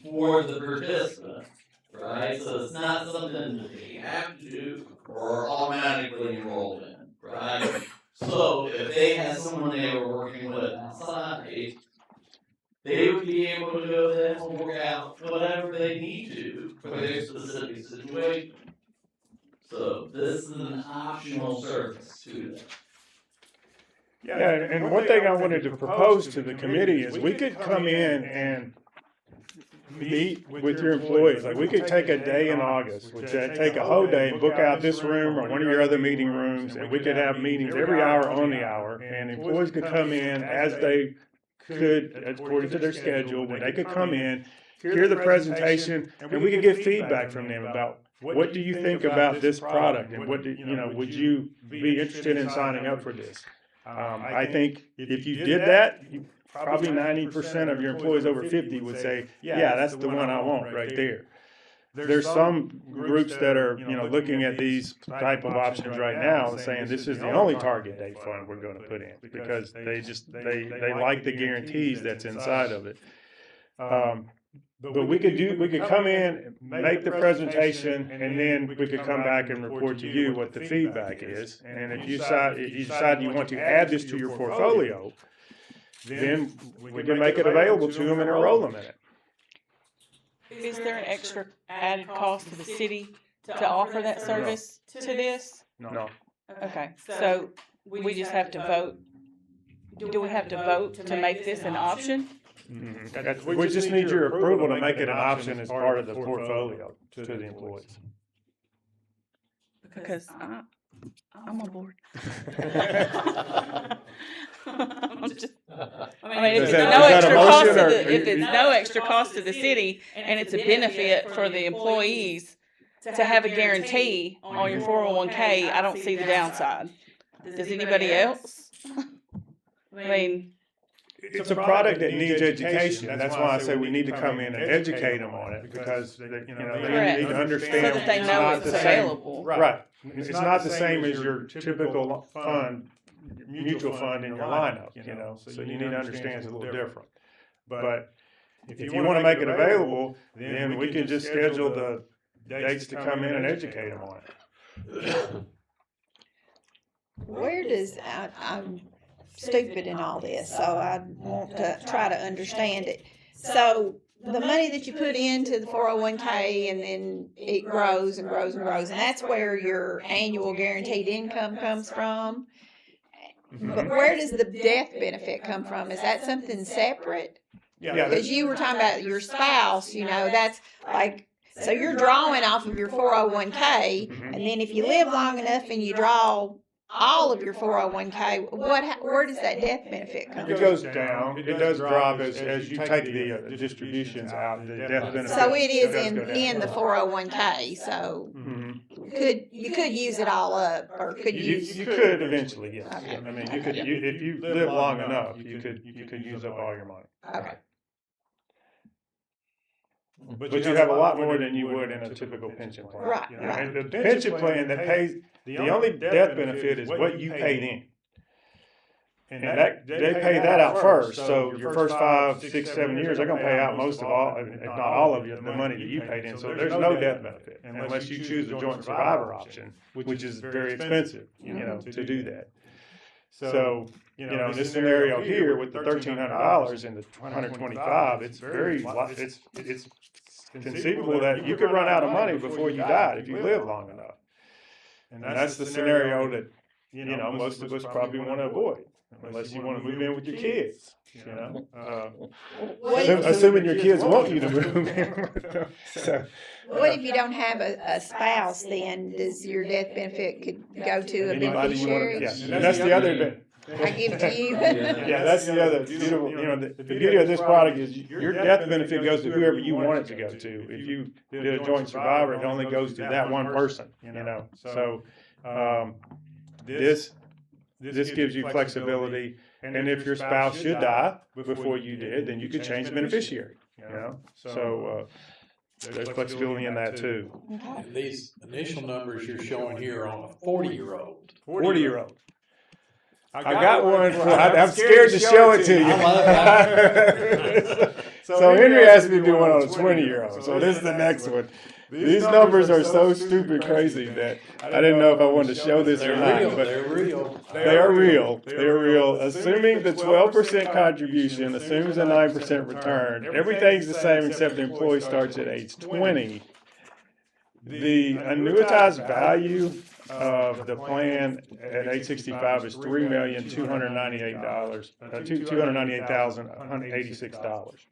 for the participant, right? So it's not something that they have to do or automatically enroll in, right? So if they had someone they were working with outside, they would be able to go there and work out whatever they need to for their specific situation. So this is an optional service to them. Yeah, and one thing I wanted to propose to the committee is we could come in and meet with your employees. Like, we could take a day in August, take a whole day and book out this room or one of your other meeting rooms, and we could have meetings every hour on the hour, and employees could come in as they could, according to their schedule, when they could come in, hear the presentation, and we could get feedback from them about what do you think about this product, and would you be interested in signing up for this? I think if you did that, probably 90% of your employees over 50 would say, yeah, that's the one I want right there. There's some groups that are, looking at these type of options right now and saying this is the only target date fund we're going to put in because they like the guarantees that's inside of it. But we could come in, make the presentation, and then we could come back and report to you what the feedback is. And if you decide you want to add this to your portfolio, then we can make it available to them and enroll them in it. Is there an extra added cost to the city to offer that service to this? No. Okay, so we just have to vote. Do we have to vote to make this an option? Mm-hmm. We just need your approval to make it an option as part of the portfolio to the employees. Because I'm on board. If it's no extra cost to the city and it's a benefit for the employees to have a guarantee on your 401k, I don't see the downside. Does anybody else? I mean, it's a product that needs education. That's why I say we need to come in and educate them on it because they need to understand so that they know it's available. Right. It's not the same as your typical fund, mutual fund in your lineup, so you need to understand it's a little different. But if you want to make it available, then we can just schedule the dates to come in and educate them on it. Where does, I'm stupid in all this, so I want to try to understand it. So the money that you put into the 401k and then it grows and grows and grows, and that's where your annual guaranteed income comes from. But where does the death benefit come from? Is that something separate? Yeah. Because you were talking about your spouse, that's like, so you're drawing off of your 401k, and then if you live long enough and you draw all of your 401k, where does that death benefit come It from? goes down. It does drop as you take the distributions out. The death benefit. So it is does go down. in the 401k. So you could use it all up, or could use. You could eventually, yes. Okay. I mean, if you live long enough, you could use up all your money. Okay. But you have a lot more than you would in a typical pension plan. Right, You know, right. and the pension plan that pays, the only death benefit is what you paid in. And that, they pay that out first. So your first 5, 6, 7 years, they're gonna pay out most of all, if not all of you, the money that you paid in. So there's no death benefit unless you choose the joint survivor option, which is very expensive, to do that. So, in this scenario here with the $1,300 and the 125, it's it's conceivable that you could run out of money before you died if you live long enough. And that's the scenario that, most of us probably want to avoid, unless you want to move in with your kids, assuming your kids want you to move in. So, What if you don't have a spouse? Then does your death benefit could go to a beneficiary? Yes, and that's the other bit. I give it to you. Yeah, that's the other beautiful, the beauty of this product is your death benefit goes to whoever you want it to go to. If you did a joint survivor, it only goes to that one person, So, this gives you flexibility. And if your spouse should die before you did, then you could change the beneficiary, So, there's flexibility in that too. And these initial numbers you're showing here are on a 40-year-old. 40-year-old. I got one. I'm scared to show it to you. So Henry asked me to do one on a 20-year-old. So this is the next one. These numbers are so stupid crazy that I didn't know if I wanted to show this or not. But They're real. they are real. They are real. Assuming the 12% contribution, assumes a 9% return. Everything's the same except the employee starts at age 20. The annuitized value of the plan at age 65 is $2,298,186.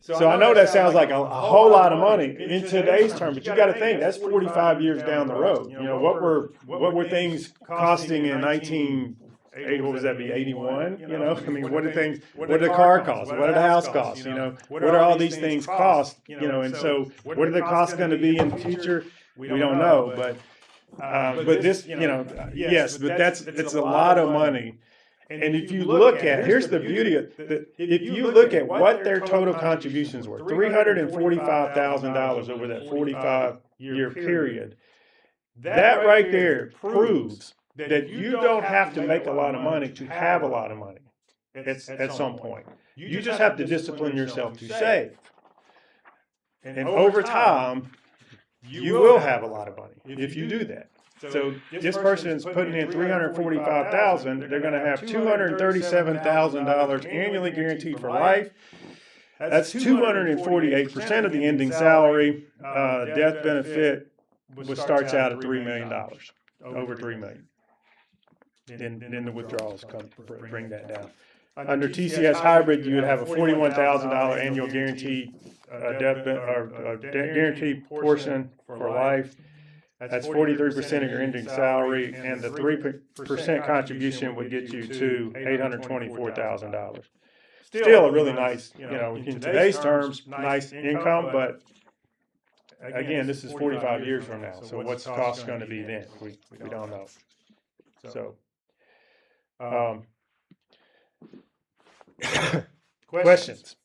So I know that sounds like a whole lot of money in today's terms, but you got to think that's 45 years down the road. What were things costing in 1980? What was that? Be 81? I mean, what did the car cost? What did the house cost? What are all these things cost? And so what are the costs going to be in the future? We don't know, but this, yes, but it's a lot of money. And if you look at, here's the beauty of it, if you look at what their total contributions were, $345,000 over that 45-year period, that right there proves that you don't have to make a lot of money to have a lot of money at some point. You just have to discipline yourself to save. And over time, you will have a lot of money if you do that. So this person's putting in $345,000. They're going to have $237,000 annually guaranteed for life. That's 248% of the ending salary. Death benefit starts out at $3 million, over $3 million. And then the withdrawals bring that down. Under TCS hybrid, you would have a $41,000 annual guaranteed guaranteed portion for life. That's 43% of your ending salary, and the 3% contribution would get you to $824,000. Still a really nice, in today's terms, nice income, but again, this is 45 years from now. So what's the cost going to be then? We don't know. So, questions?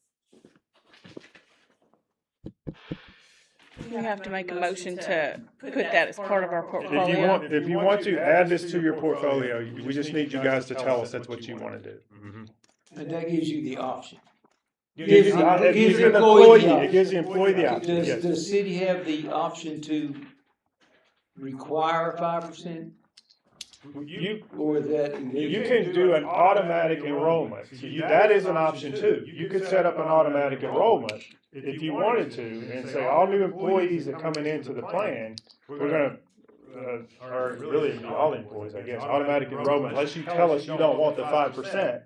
We have to make a motion to put that as part of our portfolio. If you want to add this to your portfolio, we just need you guys to tell us that's what you want to do. And that gives you the option. It gives the employee the option. Does the city have the option to require 5%? Or that you can do an automatic enrollment. That is an option too. You could set up an automatic enrollment if you wanted to, and say all new employees that are coming into the plan, we're going to, or really all employees, I guess, automatic enrollment. Unless you tell us you don't want the 5%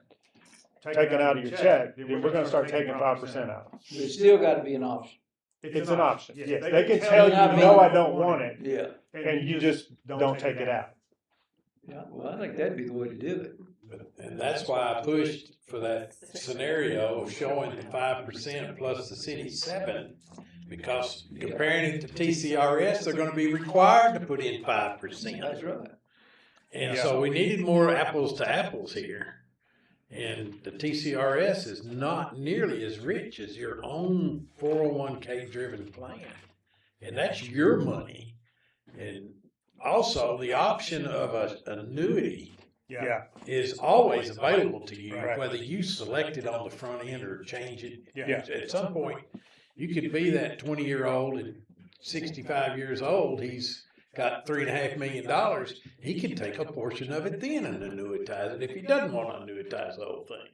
taken out of your check, then we're going to start taking 5% out. There's still got to be an option. It's an option. Yes, they can tell you, no, I don't want it. Yeah. And you just don't take it out. Yeah, well, I think that'd be the way to do it. And that's why I pushed for that scenario of showing the 5% plus the city 7%. Because comparing it to TCRS, they're gonna be required to put in 5%. That's right. And so we needed more apples to apples here. And the TCRS is not nearly as rich as your own 401k driven plan. And that's your money. And also the option of an annuity is always available to you, whether you select it on the front end or change it. At some point, you could be that 20-year-old and 65 years old. He's got $3.5 million. He can take a portion of it then and annuitize it if he doesn't want to annuitize the whole thing.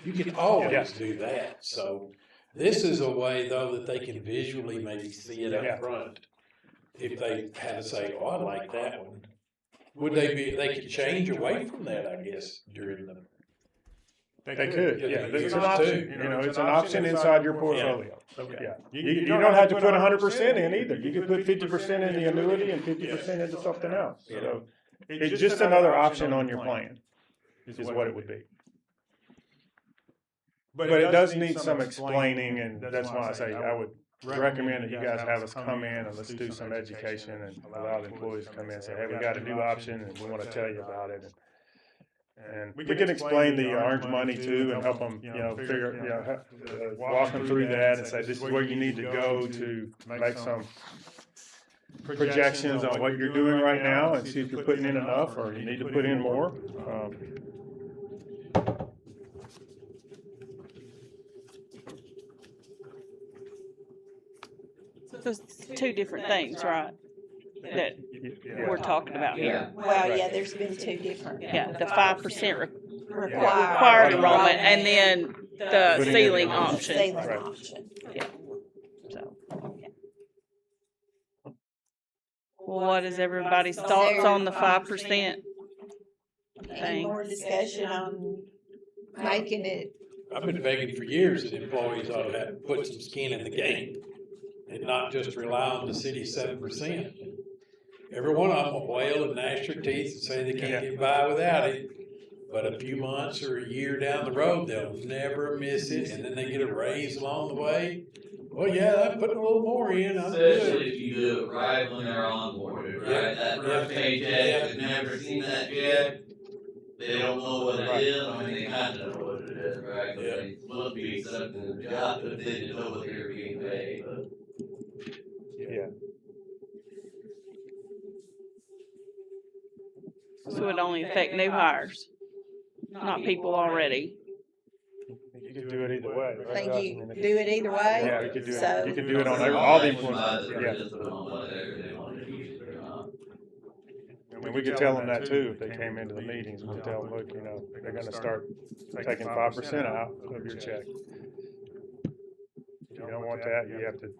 You can always do that. So this is a way, though, that they can visually maybe see it up front. If they had to say, "Oh, I like that one," would they be? They could change away from that, I guess, during the. They could, yeah. It's an Years option, too. you know, it's an option inside your portfolio. Yeah. You don't have to put 100% in either. You could put 50% in the annuity and 50% into something else. So it's just another option on your plan, is what it would be. But it does need some explaining, and that's why I say I would recommend that you guys have us come in and let's do some education and allow the employees to come in and say, hey, we got a new option and we want to tell you about it. And we can explain the orange money too and help them, figure, walk them through that and say, this is where you need to go to make some projections on what you're doing right now and see if you're putting in enough or you need to put in more. There's two different things, right? That we're talking about here. Well, yeah, there's been two different. Yeah, the 5% Required enrollment and then the ceiling option. Ceiling option. Yeah. So. What is everybody's thoughts on the 5%? Any more discussion on making it? I've been begging for years that employees ought to have put some skin in the game and not just rely on the city's 7%. Every one of them will wail and gnash their teeth and say they can't get by without it. But a few months or a year down the road, they'll never miss it, and then they get a raise along the way. Well, yeah, I'm putting a little more in. I'm good. Especially if you do it right when they're onboarded, right? That first paycheck, they've never seen that check. They don't know what it is. I mean, they kind of know what it is, right? But they must be accepting the job, but they didn't know what they were being paid. But Yeah. So it only affect new hires, not people already. You could do it either way. I think you do it either way. Yeah, you could do it. So, You could do it on all the employees. I mean, we could tell them that too if they came into the meetings. We could tell them, look, they're going to start taking 5% out of your check. If you don't want that, you have to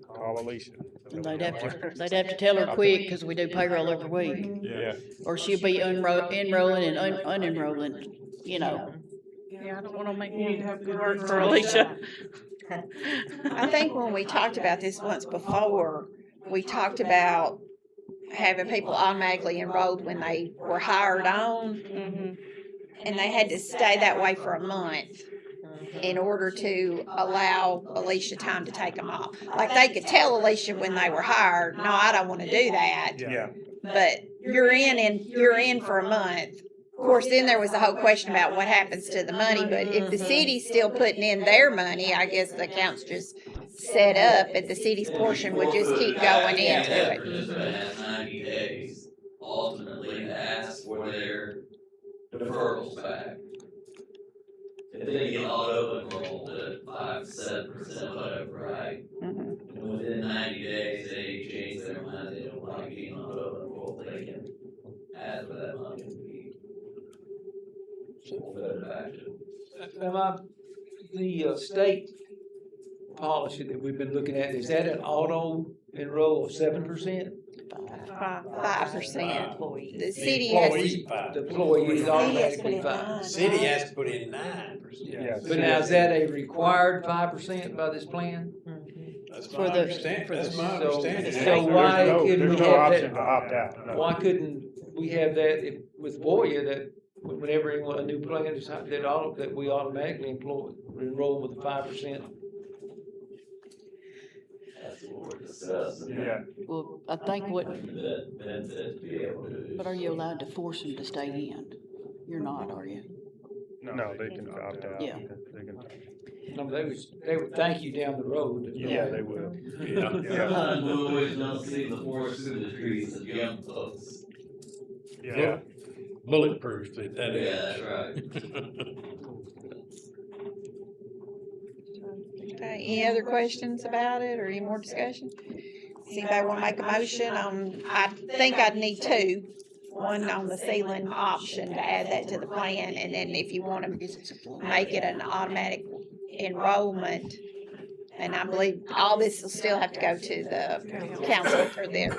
call Alicia. They'd have to tell her quick because we do payroll every week. Yeah. Or she'll be enrolling and unenrolling, Yeah, I don't want to make you have good work for Alicia. I think when we talked about this once before, we talked about having people automatically enrolled when they were hired on, and they had to stay that way for a month in order to allow Alicia time to take them off. Like they could tell Alicia when they were hired, no, I don't want to do that. Yeah. But you're in for a month. Of course, then there was the whole question about what happens to the money, but if the city's still putting in their money, I guess the account's just set up and the city's portion would just keep going into it. Just gonna have 90 days ultimately to ask for their deferrals back. If they get auto enrolled at 5-7%, whatever, right? And within 90 days, they change their mind, they don't like being auto enrolled, they can ask for that money and be fed back to. The state policy that we've been looking at, is that an auto enroll of 7%? 5%. The city has The employees automatically 5%. City has to put in 9%. Yeah. But now, is that a required 5% by this plan? That's my understanding. That's my understanding. So why couldn't There's we no have option that? to opt out. No. Why couldn't we have that if with Voya that whenever a new plan is, that we automatically enroll with the 5%. That's what we're discussing. Yeah. Well, I think what, That benefit to be able to. but are you allowed to force them to stay in? You're not, are you? No, they can opt out. Yeah. They can, No, they would thank you down the road. yeah, they will. Yeah. Yeah. Sometimes we always don't see the forest through the trees of young folks. Yeah. Bulletproof at that Yeah, age. that's right. Okay, any other questions about it or any more discussion? Does anybody want to make a motion on, I think I'd need two. One on the ceiling option to add that to the plan, and then if you want to make it an automatic enrollment, and I believe all this will still have to go to the council for them.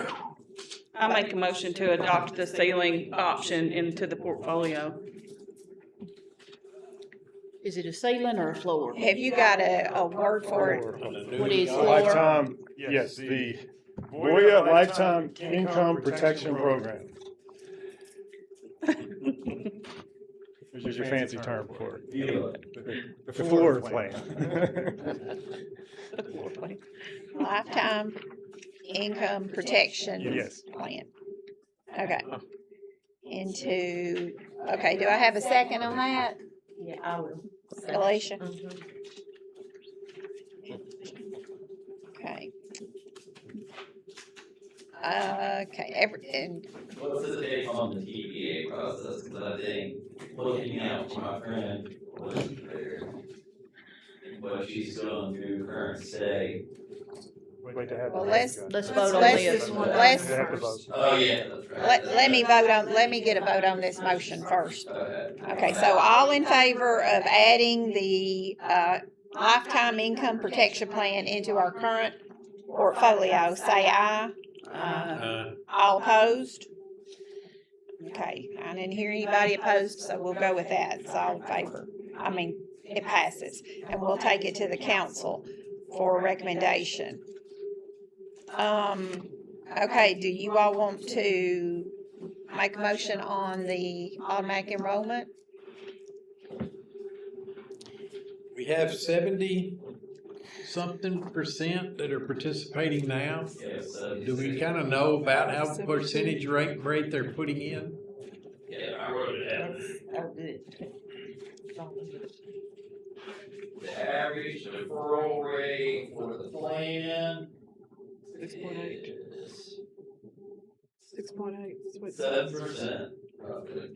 I make a motion to adopt the ceiling option into the portfolio. Is it a ceiling or a floor? Have you got a word for it? What is Floor? Lifetime, yes, the Voya Lifetime Income Protection Program. There's your fancy term for it. The floor plan. Lifetime income protection Yes. plan. Okay. Okay, do I have a second on that? Yeah, I will. Alicia? Okay. And What's the take on the TPA process? Because I think looking out for my friend, what she's going through current state. Wait to have well, the- let's vote on this. They have to vote. Oh, yeah, that's right. Let me get a vote on this motion first. Okay. Okay, so all in favor of adding the lifetime income protection plan into our current portfolio, say aye. All opposed? Okay, I didn't hear anybody opposed, so we'll go with that. It's all in favor. I mean, it passes, and we'll take it to the council for a recommendation. Okay, do you all want to make a motion on the automatic enrollment? We have 70-something% that are participating now. Yes, Do we kind of know about how percentage rate they're putting in? Yeah, I wrote it down. Oh, good. The average deferral rate for the plan 6.8. is 6.8. 7%, roughly.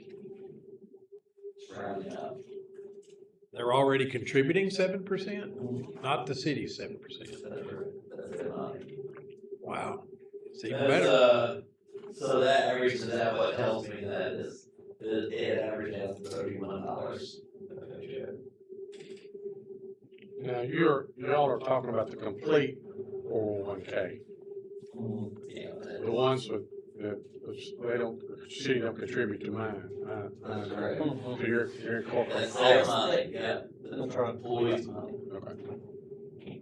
Rounding up. They're already contributing 7%? Not the city's 7%. That's the money. Wow. It's even That's, better. so that averages out, what tells me that is, that it averages out to $31. Now, y'all are talking about the complete 401K. Yeah, The ones with, the city don't contribute to mine. That's right. So you're incorporating That's all their of money, yeah. That's right. Employees' money. Okay.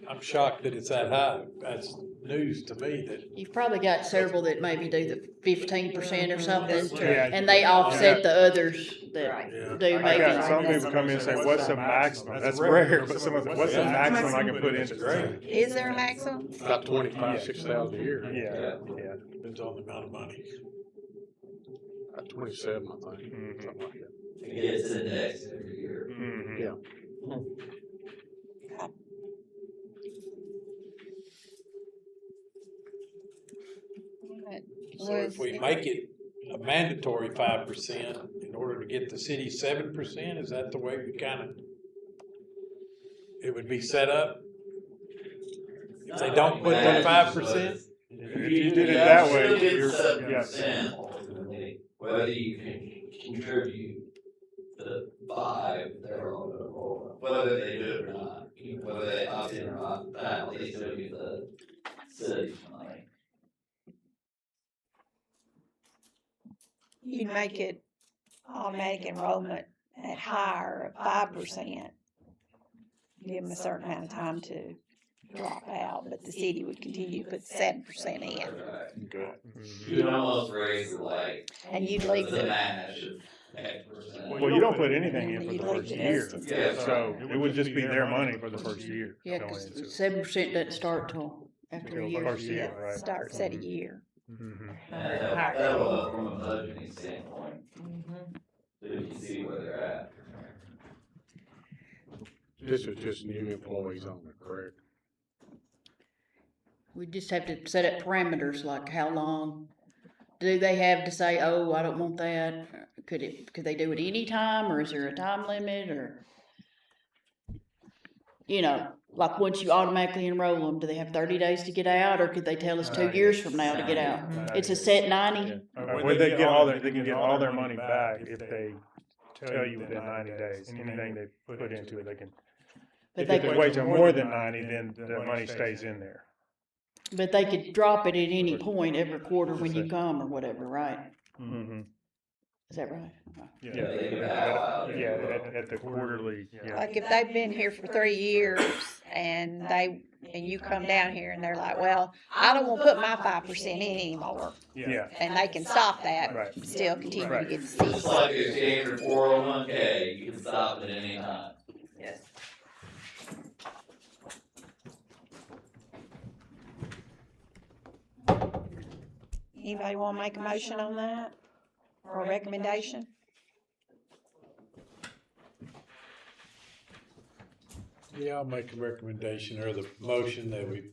I'm shocked that it's that high. That's news to me that You've probably got several that maybe do the 15% or something, Yeah. and they offset the others that do I maybe. got some people come in and say, what's the maximum? That's rare, but someone said, what's the maximum I can put into this? Is there a maximum? About 6,000 a year. Yeah, yeah. depends on the amount of money. About 27, I think. Mhm. Something like that. It gets indexed every year. Mhm. Yeah. So if we make it a mandatory 5% in order to get the city 7%, is that the way we it would be set up? If they don't put the 5%? If you did it that way, Still get you're, 7% ultimately, whether you can contribute the 5, they're all gonna roll, whether they do it or not, whether they opt in or not, at least they'll get the city's money. You'd make it automatic enrollment at higher, 5%. Give them a certain amount of time to drop out, but the city would continue to put 7% in. Good. You'd almost raise it like And you'd leave the the, match of X%. Well, you don't put anything in for You'd the leave first the year, distance. Yeah. so it would just be their money for the first year. Yeah, going cause into it. 7% doesn't start till after a Till the year. first year, right? starts at a year. Mhm. And that'll help from a budgeting standpoint, so you can see where they're at. This is just new employees only, correct? We just have to set up parameters, like how long do they have to say, oh, I don't want that? Could they do it any time, or is there a time limit, or? You know, like once you automatically enroll them, do they have 30 days to get out, or could they tell us 2 years from now to get out? It's a set 90? Well, they can get all their money back if they tell you within 90 days. Anything they put into it, they can. But If they they wait till more than 90, then the money stays in there. But they could drop it at any point every quarter when you come or whatever, right? Mm-hmm. Is that right? At the quarterly, yeah. Like if they've been here for 3 years and you come down here and they're like, well, I don't want to put my 5% in anymore. Yeah. And they can stop that, Right. but still continue Right. to get the 6. Just like your standard 401k, you can stop it at any time. Yes. Anybody want to make a motion on that? Or a recommendation? Yeah, I'll make a recommendation or the motion that we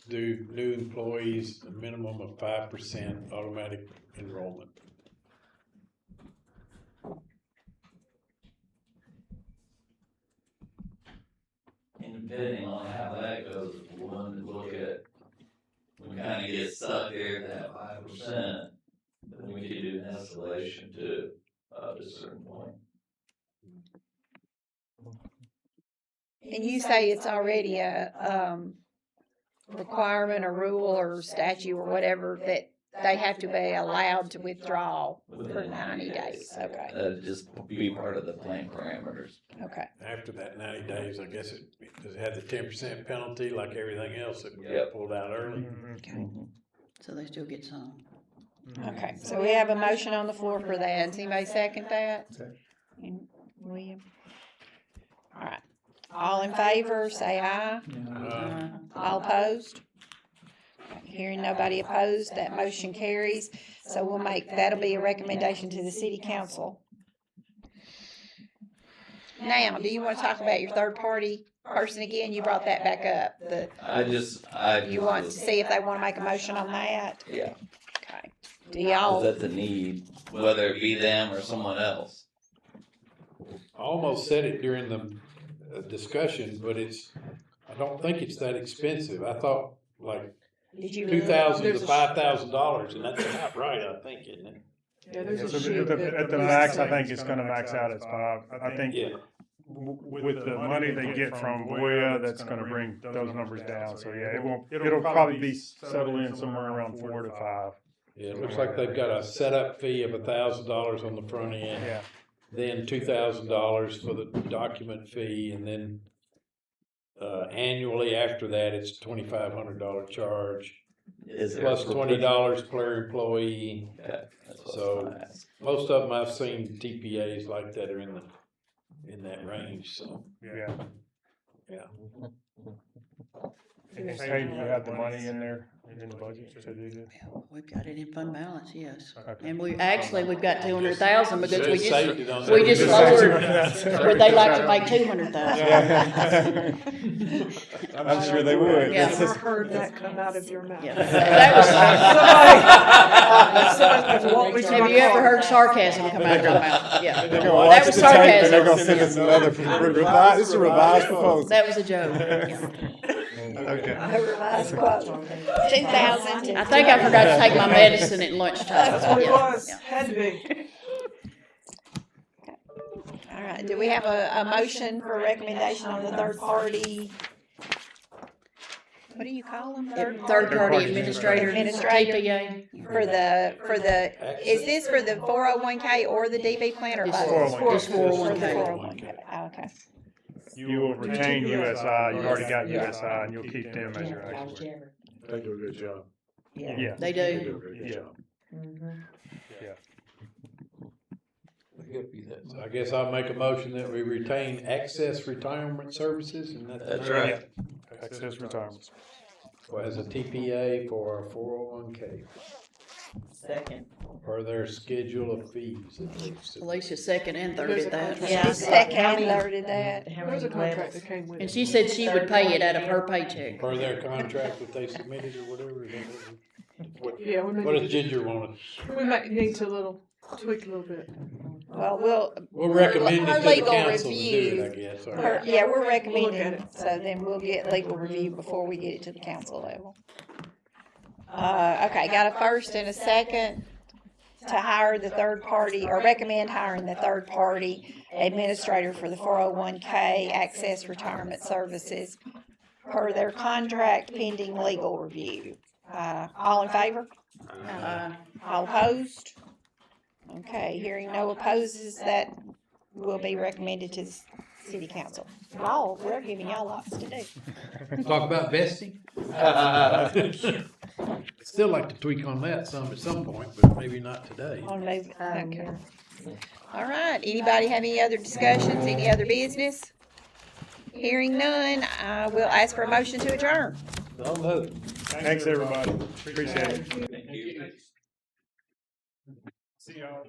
do new employees a minimum of 5% automatic enrollment. And depending on how that goes, if we want to look at, we kind of get stuck there at that 5%, then we could do an escalation too, at a certain point. And you say it's already a requirement or rule or statute or whatever that they have to be allowed to withdraw for 90 days. Okay. That'd just be part of the plan parameters. Okay. After that 90 days, I guess does it have the 10% penalty like everything else that got Yep. pulled out early? Okay. So they still get some. Okay. So we have a motion on the floor for that. Does anybody second that? And William? All right. All in favor, say aye. All opposed? Hearing nobody opposed, that motion carries. So that'll be a recommendation to the city council. Now, do you want to talk about your third party person again? You brought that back up. You want to see if they want to make a motion on that? Yeah. Okay. Do y'all? That's a need, whether it be them or someone else. I almost said it during the discussion, but I don't think it's that expensive. I thought like $2,000 to $5,000, and that's about right, I think, isn't it? Yeah, there's So a sheet at the max, I think it's gonna max out at 5. I think with the money they get from Voya, that's gonna bring those numbers down. So yeah, it'll probably be settled in somewhere around 4 to 5. Yeah, it looks like they've got a setup fee of $1,000 on the front end. Yeah. Then $2,000 for the document fee, and then annually after that, it's a $2,500 charge. Plus $20 per employee. Okay. So most of them I've seen TPAs like that are in that range. So Yeah. yeah. Hey, do you have the money in there, in the budget to do this? We've got it in fund balance, yes. Okay. And we've got 200,000 because we Saved it on just there. lowered, where they like to make 200,000. I'm sure they would. Yeah. Never heard that come out of your mouth. Yeah. That was, have you ever heard sarcasm come out of my mouth? Yeah. They're gonna watch That was the tape and they're sarcasm. gonna send us another revised, this is a revised proposal. That was a joke. Okay. A revised quote. 2,000. I think I forgot to take my medicine at lunchtime. That's what it Yeah. was, had to be. All right. Do we have a motion for recommendation on the third party? What do you call them? Third party administrator, Administrator. TPA. For the, is this for the 401k or the DB plan or Just both? 401k. Just For the 401k. 401k. Oh, okay. You will retain USI, you've already got USI, and you'll keep them as your actuary. They do a good job. Yeah. They They do. do a good Yeah. job. So I guess I'll make a motion that we retain Access Retirement Services, and That's right. Access retirements. as a TPA for our 401K Second. per their schedule of fees. that they've submitted. Alicia second and There's a thirded that. contract. Yeah. Second How and many- thirded that. How There's a many contract levels? that came with it. And she said she would pay it out of her paycheck. Per their contract that they submitted or whatever. Is that what- Yeah, we What may, does Ginger want? we might need to tweak a little bit. Well, We'll recommend it her to the legal council to do review. it, I guess. or- Yeah, we're Look at recommending, it. so then we'll get legal review before we get it to the council level. Okay, got a first and a second to hire the third party, or recommend hiring the third party administrator for the 401K Access Retirement Services per their contract pending legal review. All in favor? All opposed? Okay, hearing no opposes, that will be recommended to the city council. Y'all, we're giving y'all lots to do. Talk about vesting. Still like to tweak on that some at some point, but maybe not today. On move, okay. All right, anybody have any other discussions, any other business? Hearing none, I will ask for a motion to adjourn. Thanks, everybody. Appreciate it. Thank you. See y'all.